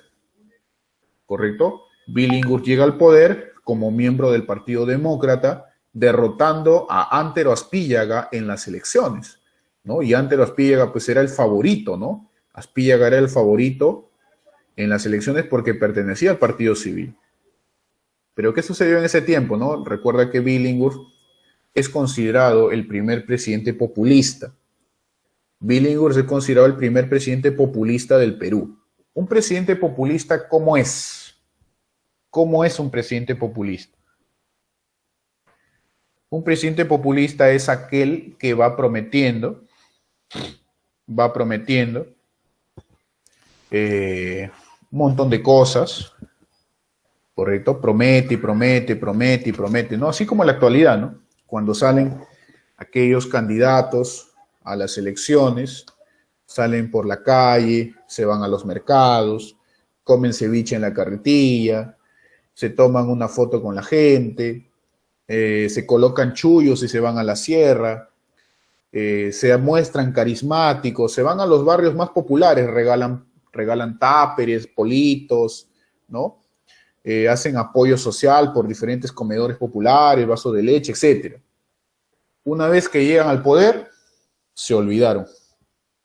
¿correcto? Billinghurst llega al poder como miembro del Partido Demócrata, derrotando a Antero Aspíllaga en las elecciones, ¿no? Y Antero Aspíllaga pues era el favorito, ¿no? Aspíllaga era el favorito en las elecciones porque pertenecía al Partido Civil. Pero ¿qué sucedió en ese tiempo, no? Recuerda que Billinghurst es considerado el primer presidente populista. Billinghurst es considerado el primer presidente populista del Perú. Un presidente populista, ¿cómo es? ¿Cómo es un presidente populista? Un presidente populista es aquel que va prometiendo un montón de cosas, ¿correcto? Promete, ¿no? Así como en la actualidad, ¿no? Cuando salen aquellos candidatos a las elecciones, salen por la calle, se van a los mercados, comen ceviche en la carretilla, se toman una foto con la gente, se colocan chullos y se van a la sierra, se muestran carismáticos, se van a los barrios más populares, regalan táperes, politos, ¿no? Hacen apoyo social por diferentes comedores populares, vasos de leche, etc. Una vez que llegan al poder, se olvidaron,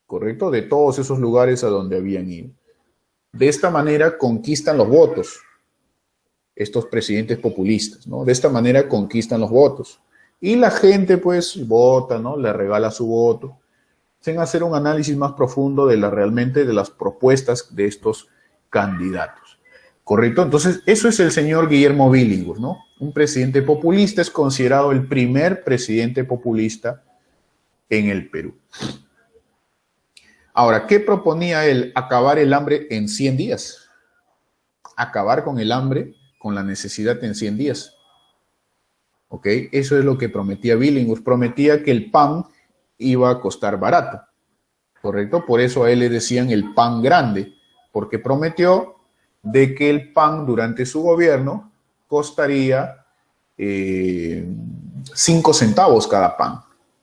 ¿correcto?, de todos esos lugares a donde habían ido. De esta manera conquistan los votos estos presidentes populistas, ¿no? De esta manera conquistan los votos. Y la gente, pues, vota, ¿no? Le regala su voto. sin hacer un análisis más profundo de realmente de las propuestas de estos candidatos. ¿Correcto? Entonces, eso es el señor Guillermo Billinghurst, ¿no? Un presidente populista, es considerado el primer presidente populista en el Perú. Ahora, ¿qué proponía él? Acabar el hambre en 100 días. Acabar con el hambre, con la necesidad en 100 días. ¿Ok? Eso es lo que prometía Billinghurst. Prometía que el pan iba a costar barato. ¿Correcto? Por eso a él le decían el pan grande, porque prometió de que el pan durante su gobierno costaría 5 centavos cada pan,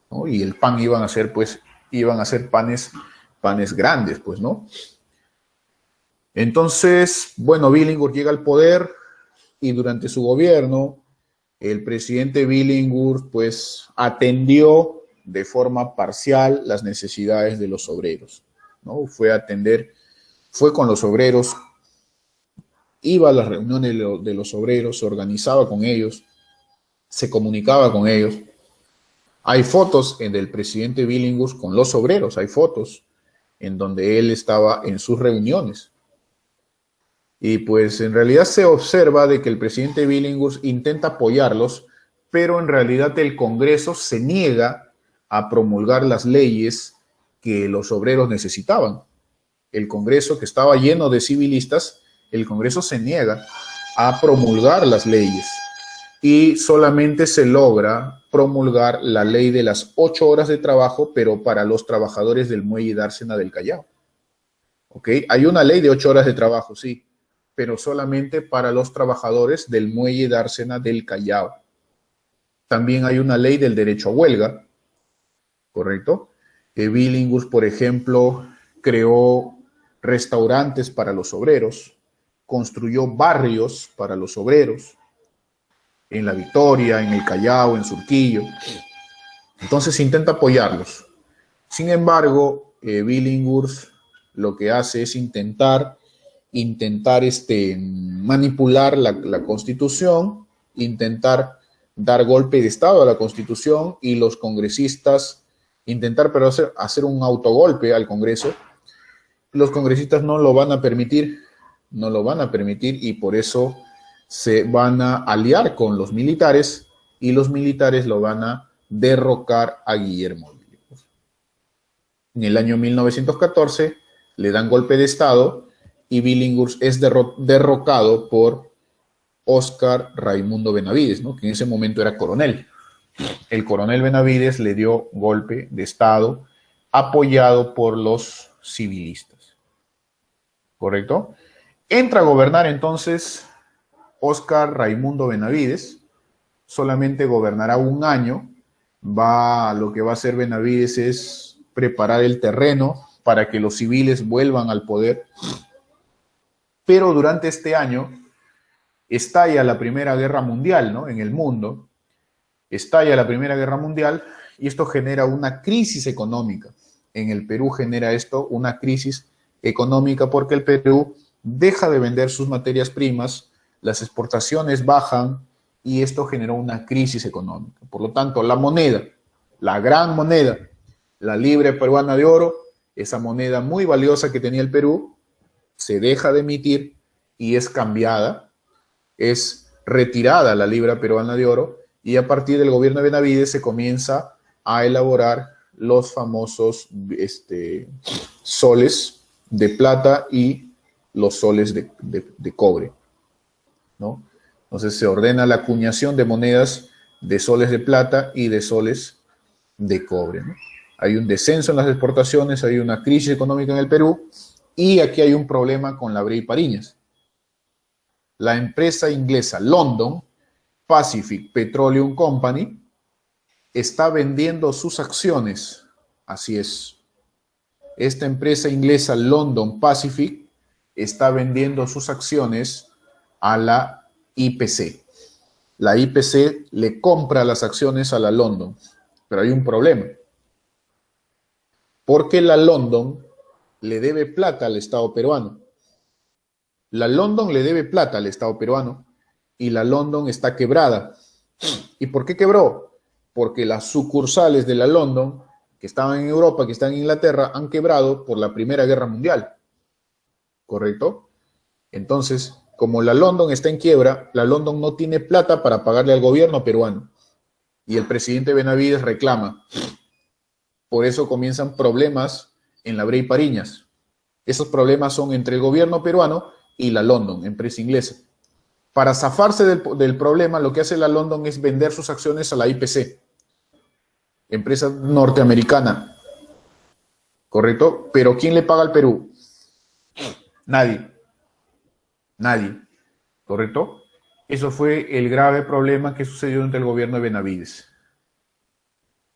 ¿no? Y el pan iban a ser panes grandes, pues, ¿no? Entonces, bueno, Billinghurst llega al poder y durante su gobierno el presidente Billinghurst, pues, atendió de forma parcial las necesidades de los obreros, ¿no? Fue con los obreros, iba a las reuniones de los obreros, se organizaba con ellos, se comunicaba con ellos. Hay fotos del presidente Billinghurst con los obreros, hay fotos en donde él estaba en sus reuniones. Y pues en realidad se observa de que el presidente Billinghurst intenta apoyarlos, pero en realidad el Congreso se niega a promulgar las leyes que los obreros necesitaban. El Congreso, que estaba lleno de civilistas, el Congreso se niega a promulgar las leyes y solamente se logra promulgar la ley de las 8 horas de trabajo, pero para los trabajadores del muelle Dársena del Callao. ¿Ok? Hay una ley de 8 horas de trabajo, sí, pero solamente para los trabajadores del muelle Dársena del Callao. También hay una ley del derecho a huelga, ¿correcto? Billinghurst, por ejemplo, creó restaurantes para los obreros, construyó barrios para los obreros, en La Victoria, en el Callao, en Surquillo. Entonces intenta apoyarlos. Sin embargo, Billinghurst lo que hace es intentar manipular la Constitución, intentar dar golpe de Estado a la Constitución y los congresistas intentar hacer un autogolpe al Congreso. Los congresistas no lo van a permitir y por eso se van a aliar con los militares y los militares lo van a derrocar a Guillermo Billinghurst. En el año 1914 le dan golpe de Estado y Billinghurst es derrocado por Óscar Raimundo Benavides, ¿no? Que en ese momento era coronel. El coronel Benavides le dio golpe de Estado apoyado por los civilistas. ¿Correcto? Entra a gobernar entonces Óscar Raimundo Benavides, solamente gobernará un año. Lo que va a hacer Benavides es preparar el terreno para que los civiles vuelvan al poder. Pero durante este año estalla la Primera Guerra Mundial, ¿no? En el mundo. Estalla la Primera Guerra Mundial y esto genera una crisis económica. En el Perú genera esto una crisis económica porque el Perú deja de vender sus materias primas, las exportaciones bajan y esto generó una crisis económica. Por lo tanto, la moneda, la gran moneda, la libra peruana de oro, esa moneda muy valiosa que tenía el Perú, se deja de emitir y es cambiada, es retirada la libra peruana de oro y a partir del gobierno de Benavides se comienza a elaborar los famosos soles de plata y los soles de cobre, ¿no? Entonces se ordena la acuñación de monedas de soles de plata y de soles de cobre, ¿no? Hay un descenso en las exportaciones, hay una crisis económica en el Perú y aquí hay un problema con la Bray Pariñas. La empresa inglesa London Pacific Petroleum Company está vendiendo sus acciones. Así es. Esta empresa inglesa London Pacific está vendiendo sus acciones a la IPC. La IPC le compra las acciones a la London, pero hay un problema. Porque la London le debe plata al Estado peruano. La London le debe plata al Estado peruano y la London está quebrada. ¿Y por qué quebró? Porque las sucursales de la London que estaban en Europa, que están en Inglaterra, han quebrado por la Primera Guerra Mundial, ¿correcto? Entonces, como la London está en quiebra, la London no tiene plata para pagarle al gobierno peruano. Y el presidente Benavides reclama. Por eso comienzan problemas en la Bray Pariñas. Esos problemas son entre el gobierno peruano y la London, empresa inglesa. Para zafarse del problema, lo que hace la London es vender sus acciones a la IPC, empresa norteamericana, ¿correcto? Pero ¿quién le paga al Perú? Nadie. Nadie, ¿correcto? Eso fue el grave problema que sucedió entre el gobierno de Benavides.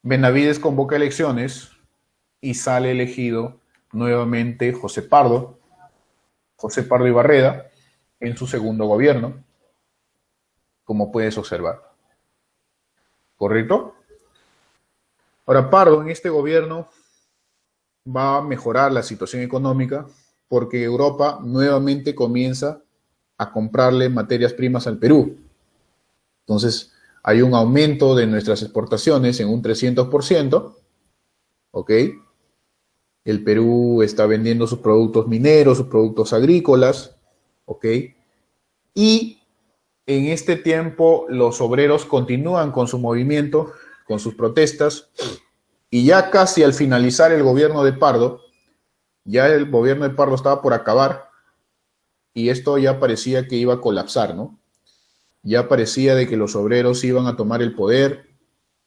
Benavides convoca elecciones y sale elegido nuevamente José Pardo y Barreda, en su segundo gobierno, como puedes observar. ¿Correcto? Ahora, Pardo en este gobierno va a mejorar la situación económica porque Europa nuevamente comienza a comprarle materias primas al Perú. Entonces, hay un aumento de nuestras exportaciones en un 300%, ¿ok? El Perú está vendiendo sus productos mineros, sus productos agrícolas, ¿ok? Y en este tiempo los obreros continúan con su movimiento, con sus protestas, y ya casi al finalizar el gobierno de Pardo, ya el gobierno de Pardo estaba por acabar, y esto ya parecía que iba a colapsar, ¿no? Ya parecía de que los obreros iban a tomar el poder,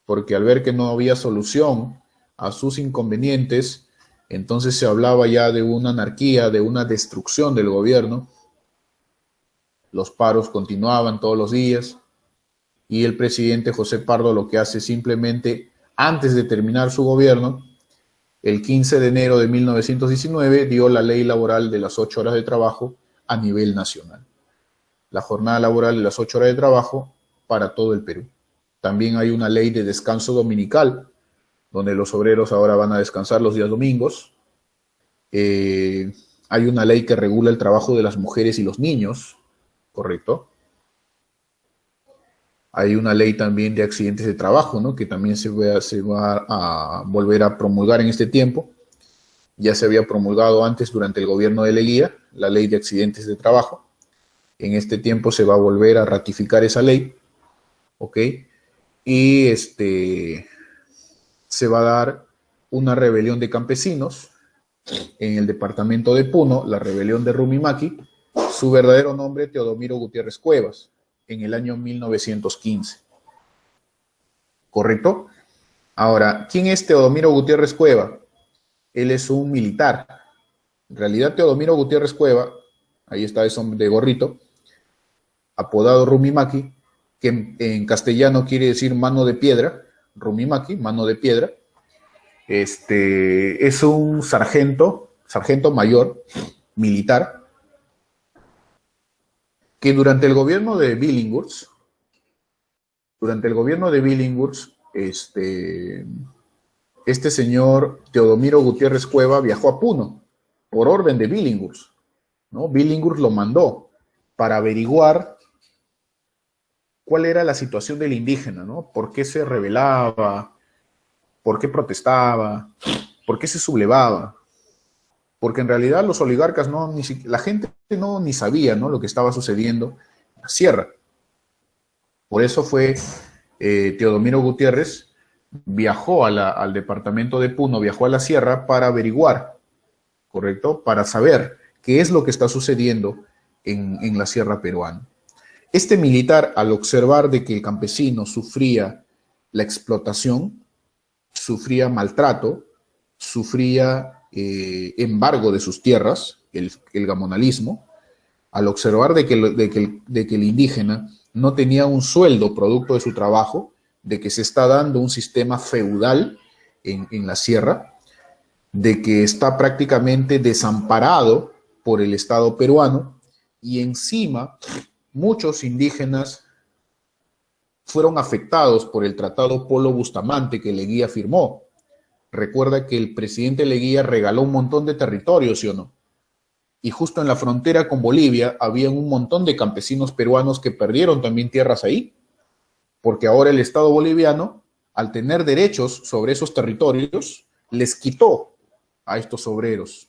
porque al ver que no había solución a sus inconvenientes, entonces se hablaba ya de una anarquía, de una destrucción del gobierno. Los paros continuaban todos los días y el presidente José Pardo lo que hace simplemente, antes de terminar su gobierno, el 15 de enero de 1919 dio la ley laboral de las 8 horas de trabajo a nivel nacional. La jornada laboral de las 8 horas de trabajo para todo el Perú. También hay una ley de descanso dominical, donde los obreros ahora van a descansar los días domingos. Hay una ley que regula el trabajo de las mujeres y los niños, ¿correcto? Hay una ley también de accidentes de trabajo, ¿no? Que también se va a volver a promulgar en este tiempo. Ya se había promulgado antes durante el gobierno de Leguía, la ley de accidentes de trabajo. En este tiempo se va a volver a ratificar esa ley, ¿ok? Y se va a dar una rebelión de campesinos en el departamento de Puno, la rebelión de Rumimaki, su verdadero nombre Teodomiro Gutiérrez Cuevas, en el año 1915. ¿Correcto? Ahora, ¿quién es Teodomiro Gutiérrez Cueva? Él es un militar. En realidad, Teodomiro Gutiérrez Cueva, ahí está ese hombre de gorrito, apodado Rumimaki, que en castellano quiere decir mano de piedra, Rumimaki, mano de piedra. Es un sargento mayor, militar, que durante el gobierno de Billinghurst, este señor Teodomiro Gutiérrez Cueva viajó a Puno por orden de Billinghurst, ¿no? Billinghurst lo mandó para averiguar cuál era la situación del indígena, ¿no? ¿Por qué se rebelaba? ¿Por qué protestaba? ¿Por qué se sublevaba? Porque en realidad los oligarcas la gente ni sabía, ¿no? Lo que estaba sucediendo en la sierra. Por eso fue Teodomiro Gutiérrez viajó al departamento de Puno, viajó a la sierra para averiguar, ¿correcto? Para saber qué es lo que está sucediendo en la sierra peruana. Este militar, al observar de que el campesino sufría la explotación, sufría maltrato, sufría embargo de sus tierras, el gamonalismo, al observar de que el indígena no tenía un sueldo producto de su trabajo, de que se está dando un sistema feudal en la sierra, de que está prácticamente desamparado por el Estado peruano, y encima muchos indígenas fueron afectados por el Tratado Polo Bustamante que Leguía firmó. Recuerda que el presidente Leguía regaló un montón de territorios, ¿sí o no? Y justo en la frontera con Bolivia había un montón de campesinos peruanos que perdieron también tierras ahí, porque ahora el Estado boliviano, al tener derechos sobre esos territorios, les quitó a estos obreros,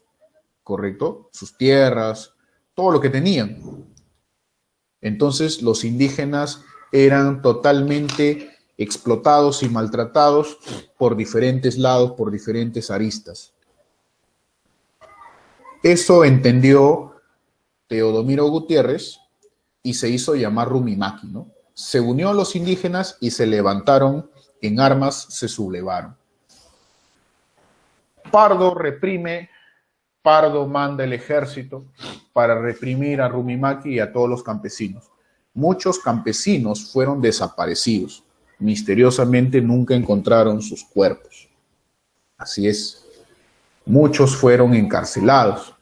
¿correcto? Sus tierras, todo lo que tenían. Entonces los indígenas eran totalmente explotados y maltratados por diferentes lados, por diferentes aristas. Eso entendió Teodomiro Gutiérrez y se hizo llamar Rumimaki, ¿no? Se unió a los indígenas y se levantaron en armas, se sublevaron. Pardo reprime, Pardo manda el ejército para reprimir a Rumimaki y a todos los campesinos. Muchos campesinos fueron desaparecidos. Misteriosamente nunca encontraron sus cuerpos. Así es. Muchos fueron encarcelados.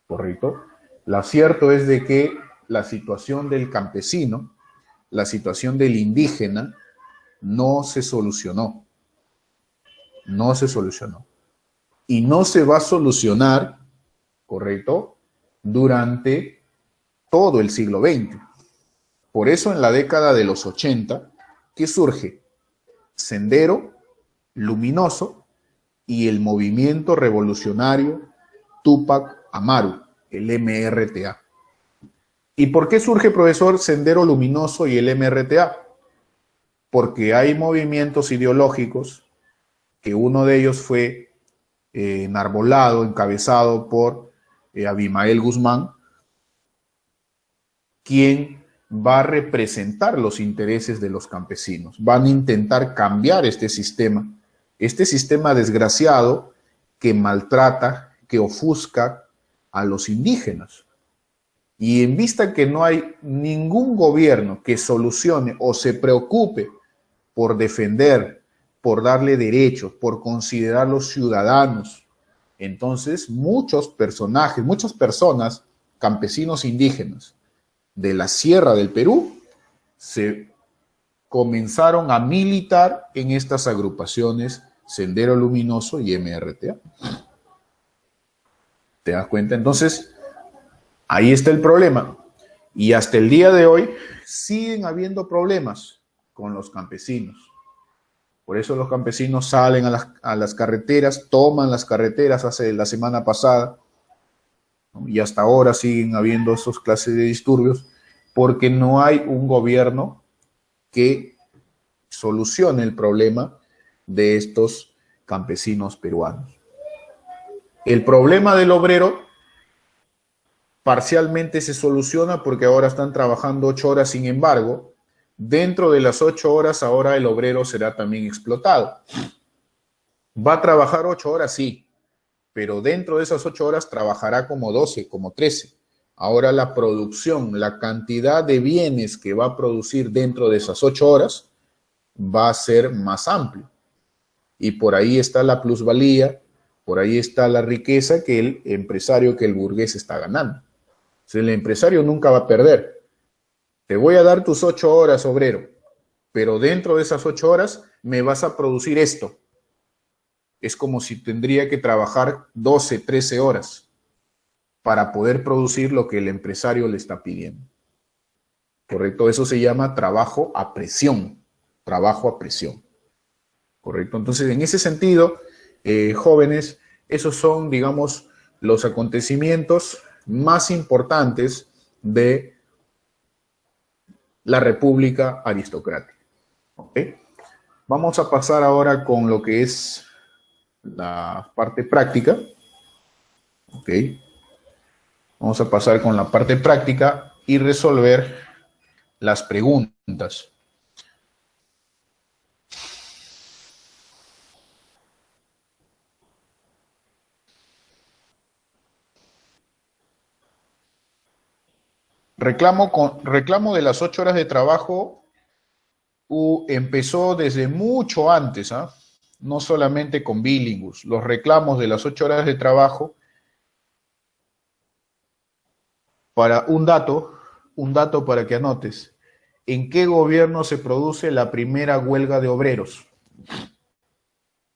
¿Correcto? Lo cierto es de que la situación del campesino, la situación del indígena, no se solucionó. No se solucionó. Y no se va a solucionar, ¿correcto?, durante todo el siglo XX. Por eso en la década de los 80, ¿qué surge? Sendero Luminoso y el movimiento revolucionario Túpac Amaru, el MRTA. ¿Y por qué surge, profesor, Sendero Luminoso y el MRTA? Porque hay movimientos ideológicos, que uno de ellos fue enarbolado, encabezado por Abimael Guzmán, quien va a representar los intereses de los campesinos. Van a intentar cambiar este sistema desgraciado que maltrata, que ofusca a los indígenas. Y en vista que no hay ningún gobierno que solucione o se preocupe por defender, por darle derechos, por considerarlos ciudadanos, entonces muchos personajes, muchas personas, campesinos indígenas de la sierra del Perú, se comenzaron a militar en estas agrupaciones Sendero Luminoso y MRTA. ¿Te das cuenta? Entonces, ahí está el problema. Y hasta el día de hoy siguen habiendo problemas con los campesinos. Por eso los campesinos salen a las carreteras, toman las carreteras hace la semana pasada, ¿no? Y hasta ahora siguen habiendo esos clases de disturbios porque no hay un gobierno que solucione el problema de estos campesinos peruanos. El problema del obrero parcialmente se soluciona porque ahora están trabajando 8 horas, sin embargo, dentro de las 8 horas ahora el obrero será también explotado. ¿Va a trabajar 8 horas? Sí, pero dentro de esas 8 horas trabajará como 12, como 13. Ahora la producción, la cantidad de bienes que va a producir dentro de esas 8 horas va a ser más amplio. Y por ahí está la plusvalía, por ahí está la riqueza que el empresario, que el burgués está ganando. O sea, el empresario nunca va a perder. Te voy a dar tus 8 horas, obrero, pero dentro de esas 8 horas me vas a producir esto. Es como si tendría que trabajar 12, 13 horas para poder producir lo que el empresario le está pidiendo. ¿Correcto? Eso se llama trabajo a presión. Trabajo a presión. ¿Correcto? Entonces, en ese sentido, jóvenes, esos son, digamos, los acontecimientos más importantes de la República Aristocrática. ¿Ok? Vamos a pasar ahora con lo que es la parte práctica. ¿Ok? Vamos a pasar con la parte práctica y resolver las preguntas. Reclamo de las 8 horas de trabajo empezó desde mucho antes, ¿eh? No solamente con Billinghus. Los reclamos de las 8 horas de trabajo, para un dato para que anotes. ¿En qué gobierno se produce la primera huelga de obreros?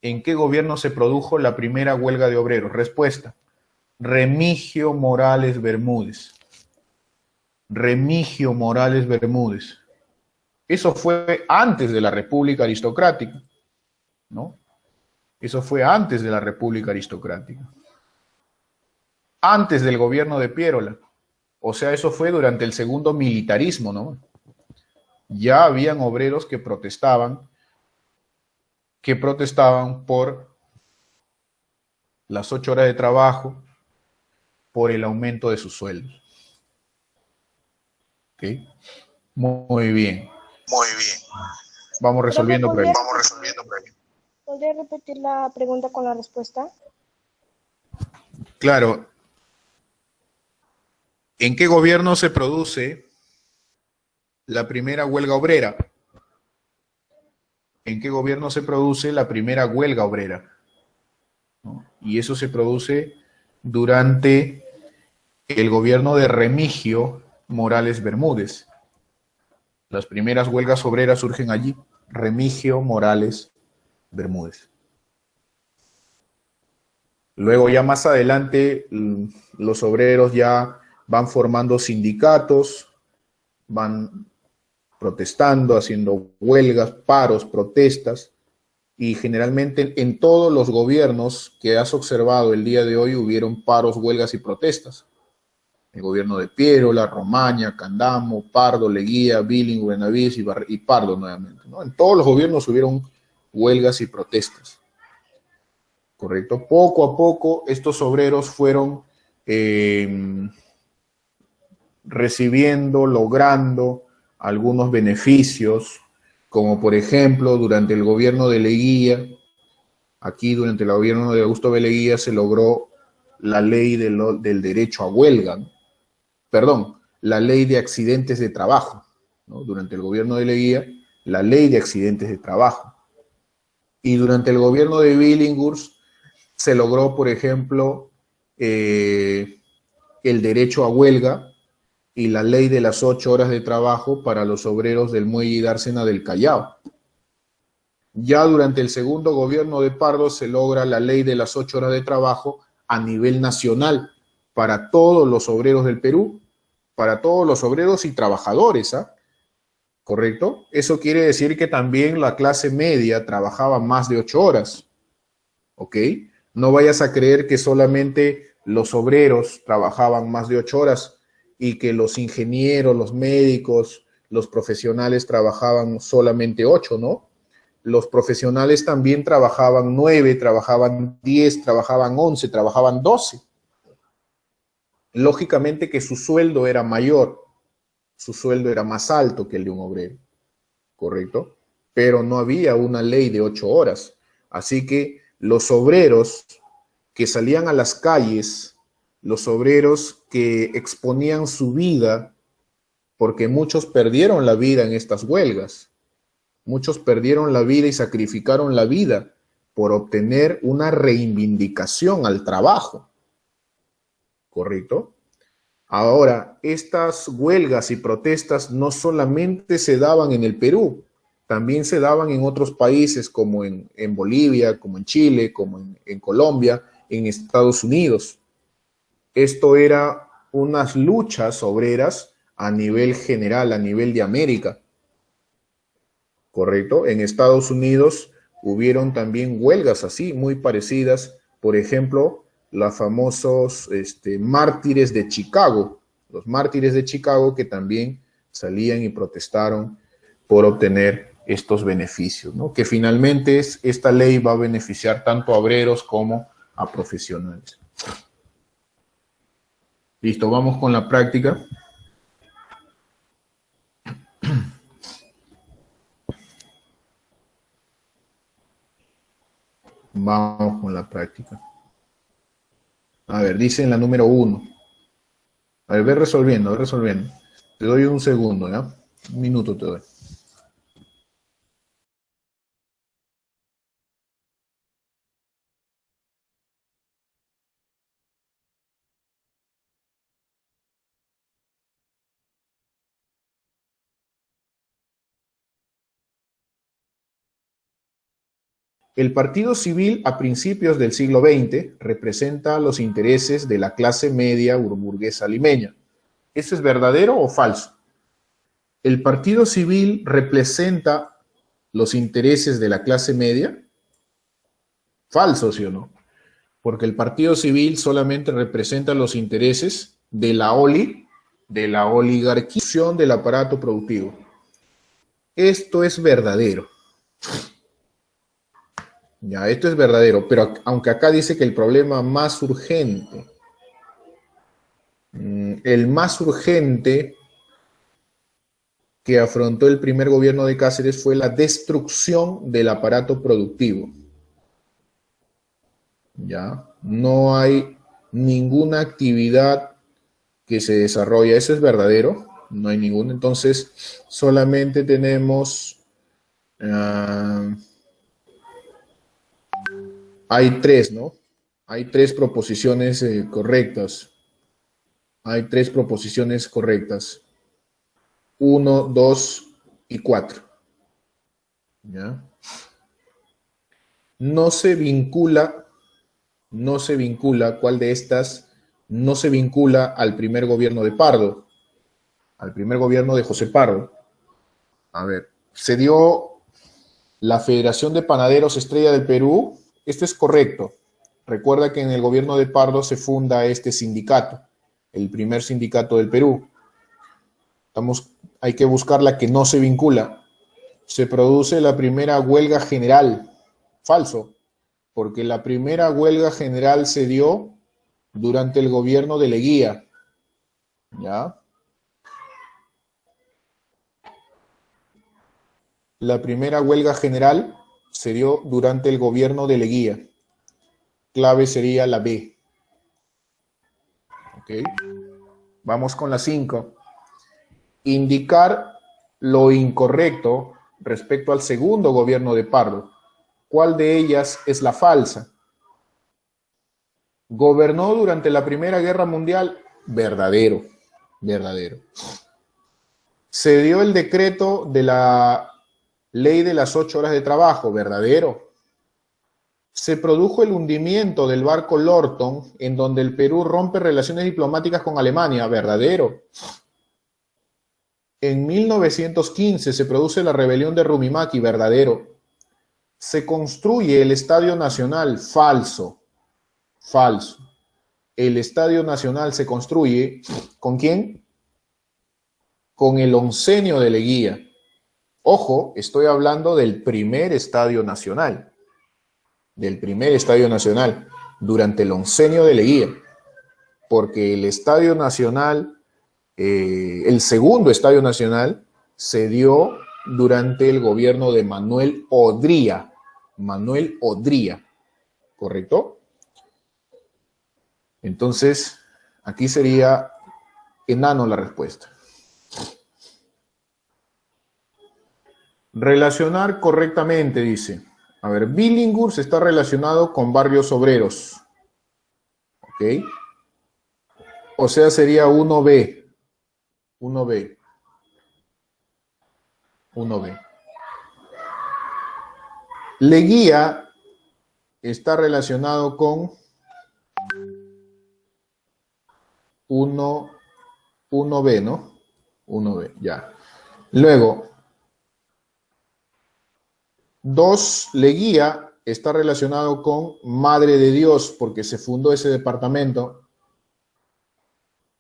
¿En qué gobierno se produjo la primera huelga de obreros? Respuesta: Remigio Morales Bermúdez. Remigio Morales Bermúdez. Eso fue antes de la República Aristocrática, ¿no? Eso fue antes de la República Aristocrática, antes del gobierno de Piérola. O sea, eso fue durante el segundo militarismo, ¿no? Ya habían obreros que protestaban por las 8 horas de trabajo, por el aumento de sus sueldos. ¿Ok? Muy bien. Muy bien. Vamos resolviendo por ahí. ¿Podría repetir la pregunta con la respuesta? Claro. ¿En qué gobierno se produce la primera huelga obrera? ¿En qué gobierno se produce la primera huelga obrera? ¿No? Y eso se produce durante el gobierno de Remigio Morales Bermúdez. Las primeras huelgas obreras surgen allí. Remigio Morales Bermúdez. Luego ya más adelante los obreros ya van formando sindicatos, van protestando, haciendo huelgas, paros, protestas, y generalmente en todos los gobiernos que has observado el día de hoy hubieron paros, huelgas y protestas. El gobierno de Piérola, Romaña, Candamo, Pardo, Leguía, Billing, Buenavís y Pardo nuevamente, ¿no? En todos los gobiernos hubieron huelgas y protestas. ¿Correcto? Poco a poco estos obreros fueron recibiendo, logrando algunos beneficios, como por ejemplo durante el gobierno de Leguía, aquí durante el gobierno de Augusto B. Leguía se logró la ley del derecho a huelga, ¿no? Perdón, la ley de accidentes de trabajo, ¿no? Durante el gobierno de Leguía, la ley de accidentes de trabajo. Y durante el gobierno de Billinghurst se logró, por ejemplo, el derecho a huelga y la ley de las 8 horas de trabajo para los obreros del muelle y dársena del Callao. Ya durante el segundo gobierno de Pardo se logra la ley de las 8 horas de trabajo a nivel nacional para todos los obreros del Perú, para todos los obreros y trabajadores, ¿ah? ¿Correcto? Eso quiere decir que también la clase media trabajaba más de 8 horas, ¿ok? No vayas a creer que solamente los obreros trabajaban más de 8 horas y que los ingenieros, los médicos, los profesionales trabajaban solamente 8, ¿no? Los profesionales también trabajaban 9, trabajaban 10, trabajaban 11, trabajaban 12. Lógicamente que su sueldo era mayor, su sueldo era más alto que el de un obrero, ¿correcto? Pero no había una ley de 8 horas. Así que los obreros que salían a las calles, los obreros que exponían su vida, porque muchos perdieron la vida en estas huelgas, muchos perdieron la vida y sacrificaron la vida por obtener una reivindicación al trabajo, ¿correcto? Ahora, estas huelgas y protestas no solamente se daban en el Perú, también se daban en otros países como en Bolivia, como en Chile, como en Colombia, en Estados Unidos. Esto era unas luchas obreras a nivel general, a nivel de América, ¿correcto? En Estados Unidos hubieron también huelgas así, muy parecidas, por ejemplo, los famosos mártires de Chicago, los mártires de Chicago que también salían y protestaron por obtener estos beneficios, ¿no? Que finalmente esta ley va a beneficiar tanto a obreros como a profesionales. Listo, vamos con la práctica. Vamos con la práctica. A ver, dice en la número 1. A ver, ve resolviendo, ve resolviendo. Te doy un segundo, ¿ya? Un minuto te doy. El Partido Civil a principios del siglo XX representa los intereses de la clase media burguesa limeña. ¿Eso es verdadero o falso? ¿El Partido Civil representa los intereses de la clase media? Falso, ¿sí o no? Porque el partido civil solamente representa los intereses de la de la oligarquización del aparato productivo. Esto es verdadero. Ya, esto es verdadero, pero aunque acá dice que el problema más urgente, el más urgente que afrontó el primer gobierno de Cáceres fue la destrucción del aparato productivo. Ya, no hay ninguna actividad que se desarrolla, eso es verdadero, no hay ninguna, entonces solamente tenemos, hay tres, ¿no? Hay tres proposiciones correctas, hay tres proposiciones correctas, 1, 2 y 4, ¿ya? No se vincula, no se vincula, ¿cuál de estas no se vincula al primer gobierno de Pardo? Al primer gobierno de José Pardo. A ver, se dio la Federación de Panaderos Estrella del Perú. Esto es correcto. Recuerda que en el gobierno de Pardo se funda este sindicato, el primer sindicato del Perú. Hay que buscar la que no se vincula. Se produce la primera huelga general. Falso, porque la primera huelga general se dio durante el gobierno de Leguía. ¿Ya? La primera huelga general se dio durante el gobierno de Leguía. Clave sería la B. ¿Ok? Vamos con la 5. Indicar lo incorrecto respecto al segundo gobierno de Pardo. ¿Cuál de ellas es la falsa? ¿Gobernó durante la Primera Guerra Mundial? Verdadero, verdadero. ¿Se dio el decreto de la ley de las 8 horas de trabajo? Verdadero. Se produjo el hundimiento del barco Lorton, en donde el Perú rompe relaciones diplomáticas con Alemania. Verdadero. En 1915 se produce la rebelión de Rumimaki. Verdadero. Se construye el Estadio Nacional. Falso. Falso. El Estadio Nacional se construye, ¿con quién? Con el oncenio de Leguía. Ojo, estoy hablando del primer Estadio Nacional. Del primer Estadio Nacional, durante el oncenio de Leguía. Porque el Estadio Nacional, el segundo Estadio Nacional, se dio durante el gobierno de Manuel Odría. Manuel Odría, ¿correcto? Entonces, aquí sería enano la respuesta. Relacionar correctamente, dice. A ver, Billinghurst está relacionado con barrios obreros. ¿Ok? O sea, sería 1B. 1B. 1B. Leguía está relacionado con 1B, ¿no? 1B, ya. Luego, 2, Leguía está relacionado con Madre de Dios, porque se fundó ese departamento.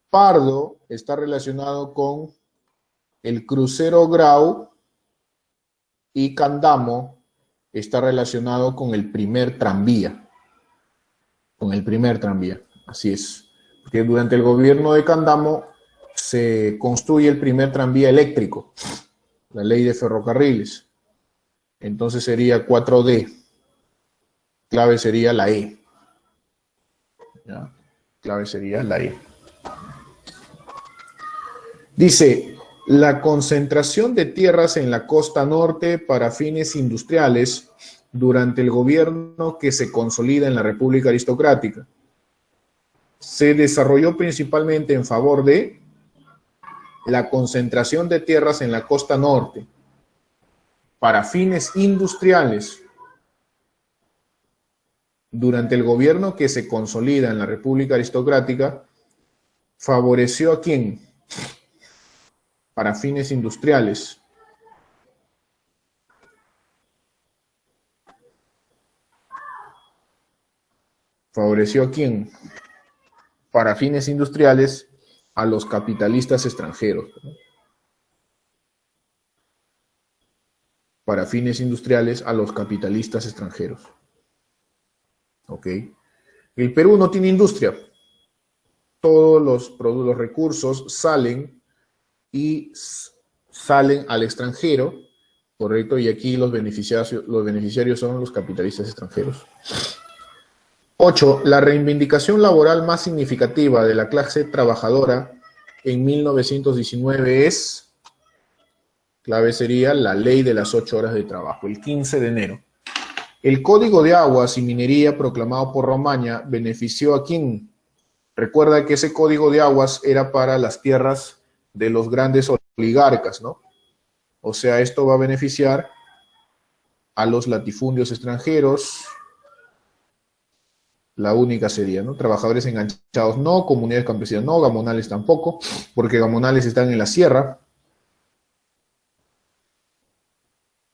Pardo está relacionado con el crucero Grau y Candamo está relacionado con el primer tranvía. Con el primer tranvía, así es. Porque durante el gobierno de Candamo se construye el primer tranvía eléctrico, la ley de ferrocarriles. Entonces sería 4D. Clave sería la E. ¿Ya? Clave sería la E. Dice, la concentración de tierras en la costa norte para fines industriales durante el gobierno que se consolida en la República Aristocrática se desarrolló principalmente en favor de la concentración de tierras en la costa norte para fines industriales durante el gobierno que se consolida en la República Aristocrática. ¿Favoreció a quién? Para fines industriales. ¿Favoreció a quién? Para fines industriales, a los capitalistas extranjeros, ¿no? Para fines industriales, a los capitalistas extranjeros. ¿Ok? El Perú no tiene industria. Todos los recursos salen y salen al extranjero, ¿correcto? Y aquí los beneficiarios son los capitalistas extranjeros. 8. La reivindicación laboral más significativa de la clase trabajadora en 1919 es, clave sería la ley de las 8 horas de trabajo, el 15 de enero. El Código de Aguas y Minería proclamado por Romaña benefició a quién. Recuerda que ese Código de Aguas era para las tierras de los grandes oligarcas, ¿no? O sea, esto va a beneficiar a los latifundios extranjeros. La única sería, ¿no? Trabajadores enganchados no, comunidades campesinas no, gamonales tampoco, porque gamonales están en la sierra.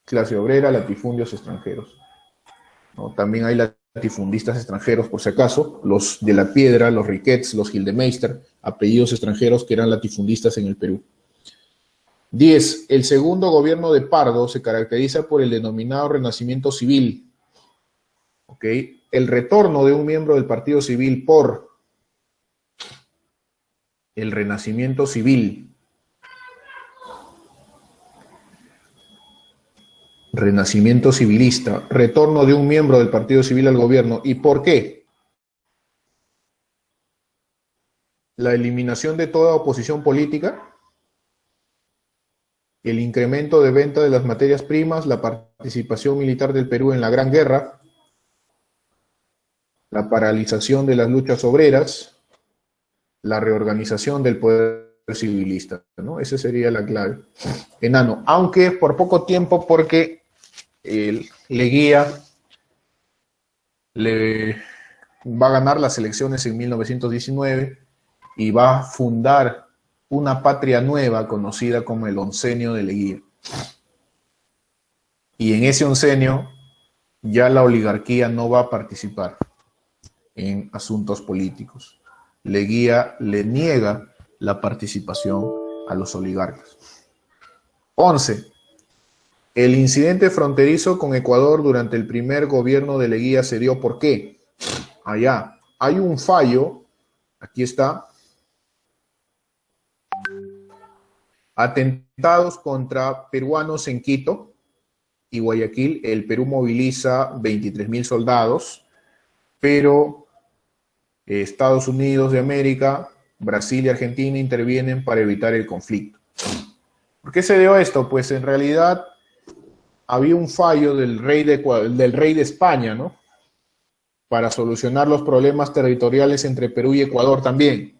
Clase obrera, latifundios extranjeros, ¿no? También hay latifundistas extranjeros, por si acaso, los de la Piedra, los Riquets, los Gildemeister, apellidos extranjeros que eran latifundistas en el Perú. 10. El segundo gobierno de Pardo se caracteriza por el denominado renacimiento civil. ¿Ok? El retorno de un miembro del Partido Civil por el renacimiento civil. Renacimiento civilista. Retorno de un miembro del Partido Civil al gobierno. ¿Y por qué? La eliminación de toda oposición política, el incremento de venta de las materias primas, la participación militar del Perú en la Gran Guerra, la paralización de las luchas obreras, la reorganización del poder civilista, ¿no? Esa sería la clave. Enano, aunque por poco tiempo, porque Leguía le va a ganar las elecciones en 1919 y va a fundar una patria nueva conocida como el oncenio de Leguía. Y en ese oncenio ya la oligarquía no va a participar en asuntos políticos. Leguía le niega la participación a los oligarcas. 11. El incidente fronterizo con Ecuador durante el primer gobierno de Leguía se dio ¿por qué? Allá hay un fallo, aquí está, atentados contra peruanos en Quito y Guayaquil. El Perú moviliza 23.000 soldados, pero Estados Unidos de América, Brasil y Argentina intervienen para evitar el conflicto. ¿Por qué se dio esto? Pues en realidad había un fallo del rey de España, ¿no? Para solucionar los problemas territoriales entre Perú y Ecuador también.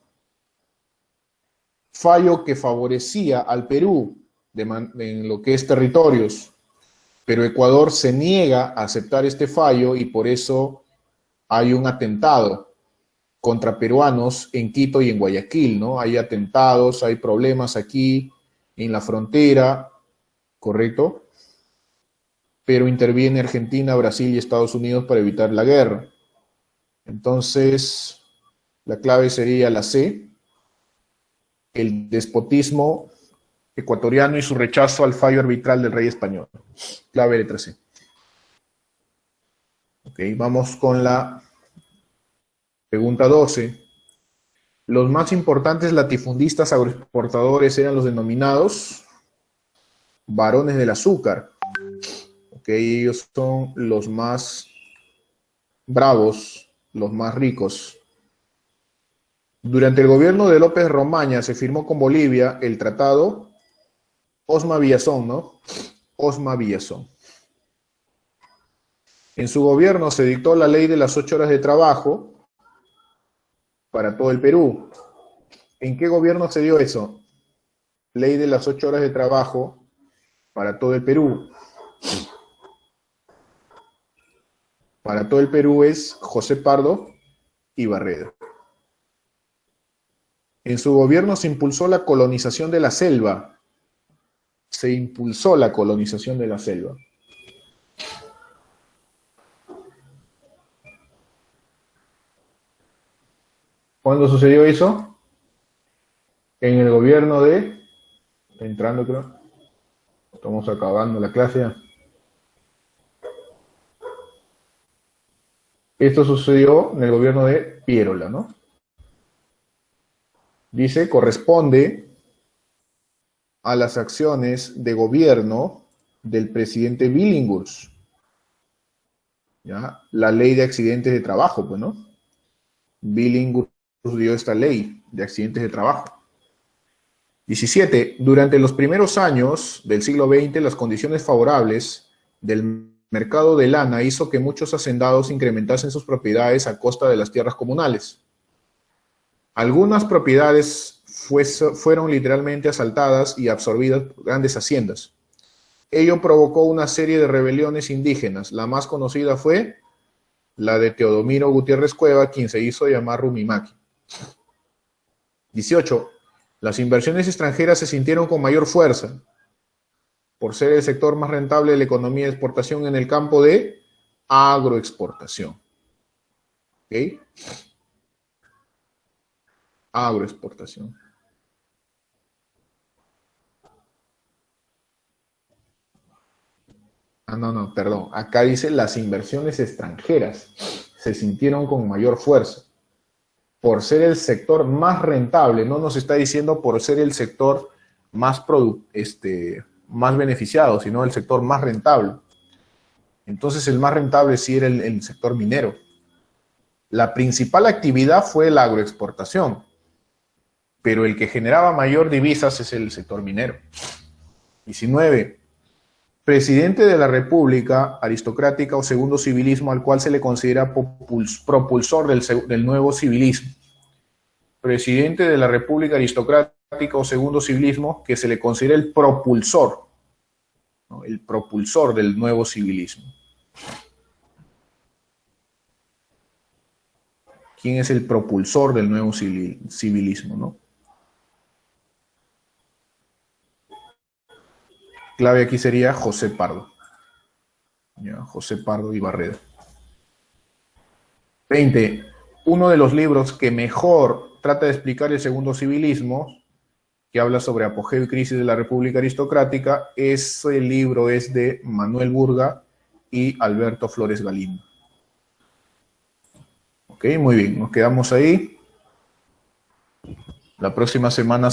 Fallo que favorecía al Perú en lo que es territorios, pero Ecuador se niega a aceptar este fallo y por eso hay un atentado contra peruanos en Quito y en Guayaquil, ¿no? Hay atentados, hay problemas aquí en la frontera, ¿correcto? Pero interviene Argentina, Brasil y Estados Unidos para evitar la guerra. Entonces, la clave sería la C, el despotismo ecuatoriano y su rechazo al fallo arbitral del rey español. Clave letra C. Ok, vamos con la pregunta 12. Los más importantes latifundistas agroexportadores eran los denominados varones del azúcar. Ok, ellos son los más bravos, los más ricos. Durante el gobierno de López Romaña se firmó con Bolivia el tratado Osma-Villazón, ¿no? Osma-Villazón. En su gobierno se dictó la ley de las 8 horas de trabajo para todo el Perú. ¿En qué gobierno se dio eso? Ley de las 8 horas de trabajo para todo el Perú. Para todo el Perú es José Pardo y Barredo. En su gobierno se impulsó la colonización de la selva. Se impulsó la colonización de la selva. ¿Cuándo sucedió eso? En el gobierno de... Está entrando, creo. Estamos acabando la clase ya. Esto sucedió en el gobierno de Pierola, ¿no? Dice, corresponde a las acciones de gobierno del presidente Billinghurst, ¿ya? La ley de accidentes de trabajo, pues, ¿no? Billinghurst dio esta ley de accidentes de trabajo. 17. Durante los primeros años del siglo XX, las condiciones favorables del mercado de lana hizo que muchos hacendados incrementasen sus propiedades a costa de las tierras comunales. Algunas propiedades fueron literalmente asaltadas y absorbidas por grandes haciendas. Ello provocó una serie de rebeliones indígenas. La más conocida fue la de Teodomiro Gutiérrez Cueva, quien se hizo llamar Rumimaki. 18. Las inversiones extranjeras se sintieron con mayor fuerza por ser el sector más rentable de la economía de exportación en el campo de agroexportación. ¿Ok? Agroexportación. No, perdón. Acá dice las inversiones extranjeras se sintieron con mayor fuerza por ser el sector más rentable. No nos está diciendo por ser el sector más beneficiado, sino el sector más rentable. Entonces el más rentable sí era el sector minero. La principal actividad fue la agroexportación, pero el que generaba mayor divisas es el sector minero. 19. Presidente de la República aristocrática o segundo civilismo, al cual se le considera propulsor del nuevo civilismo. Presidente de la República aristocrática o segundo civilismo, que se le considera el propulsor, ¿no? El propulsor del nuevo civilismo. ¿Quién es el propulsor del nuevo civilismo, no? Clave aquí sería José Pardo. ¿Ya? José Pardo y Barreda. 20. Uno de los libros que mejor trata de explicar el segundo civilismo, que habla sobre apogeo y crisis de la República Aristocrática, ese libro es de Manuel Burga y Alberto Flores Galindo. Ok, muy bien, nos quedamos ahí. La próxima semana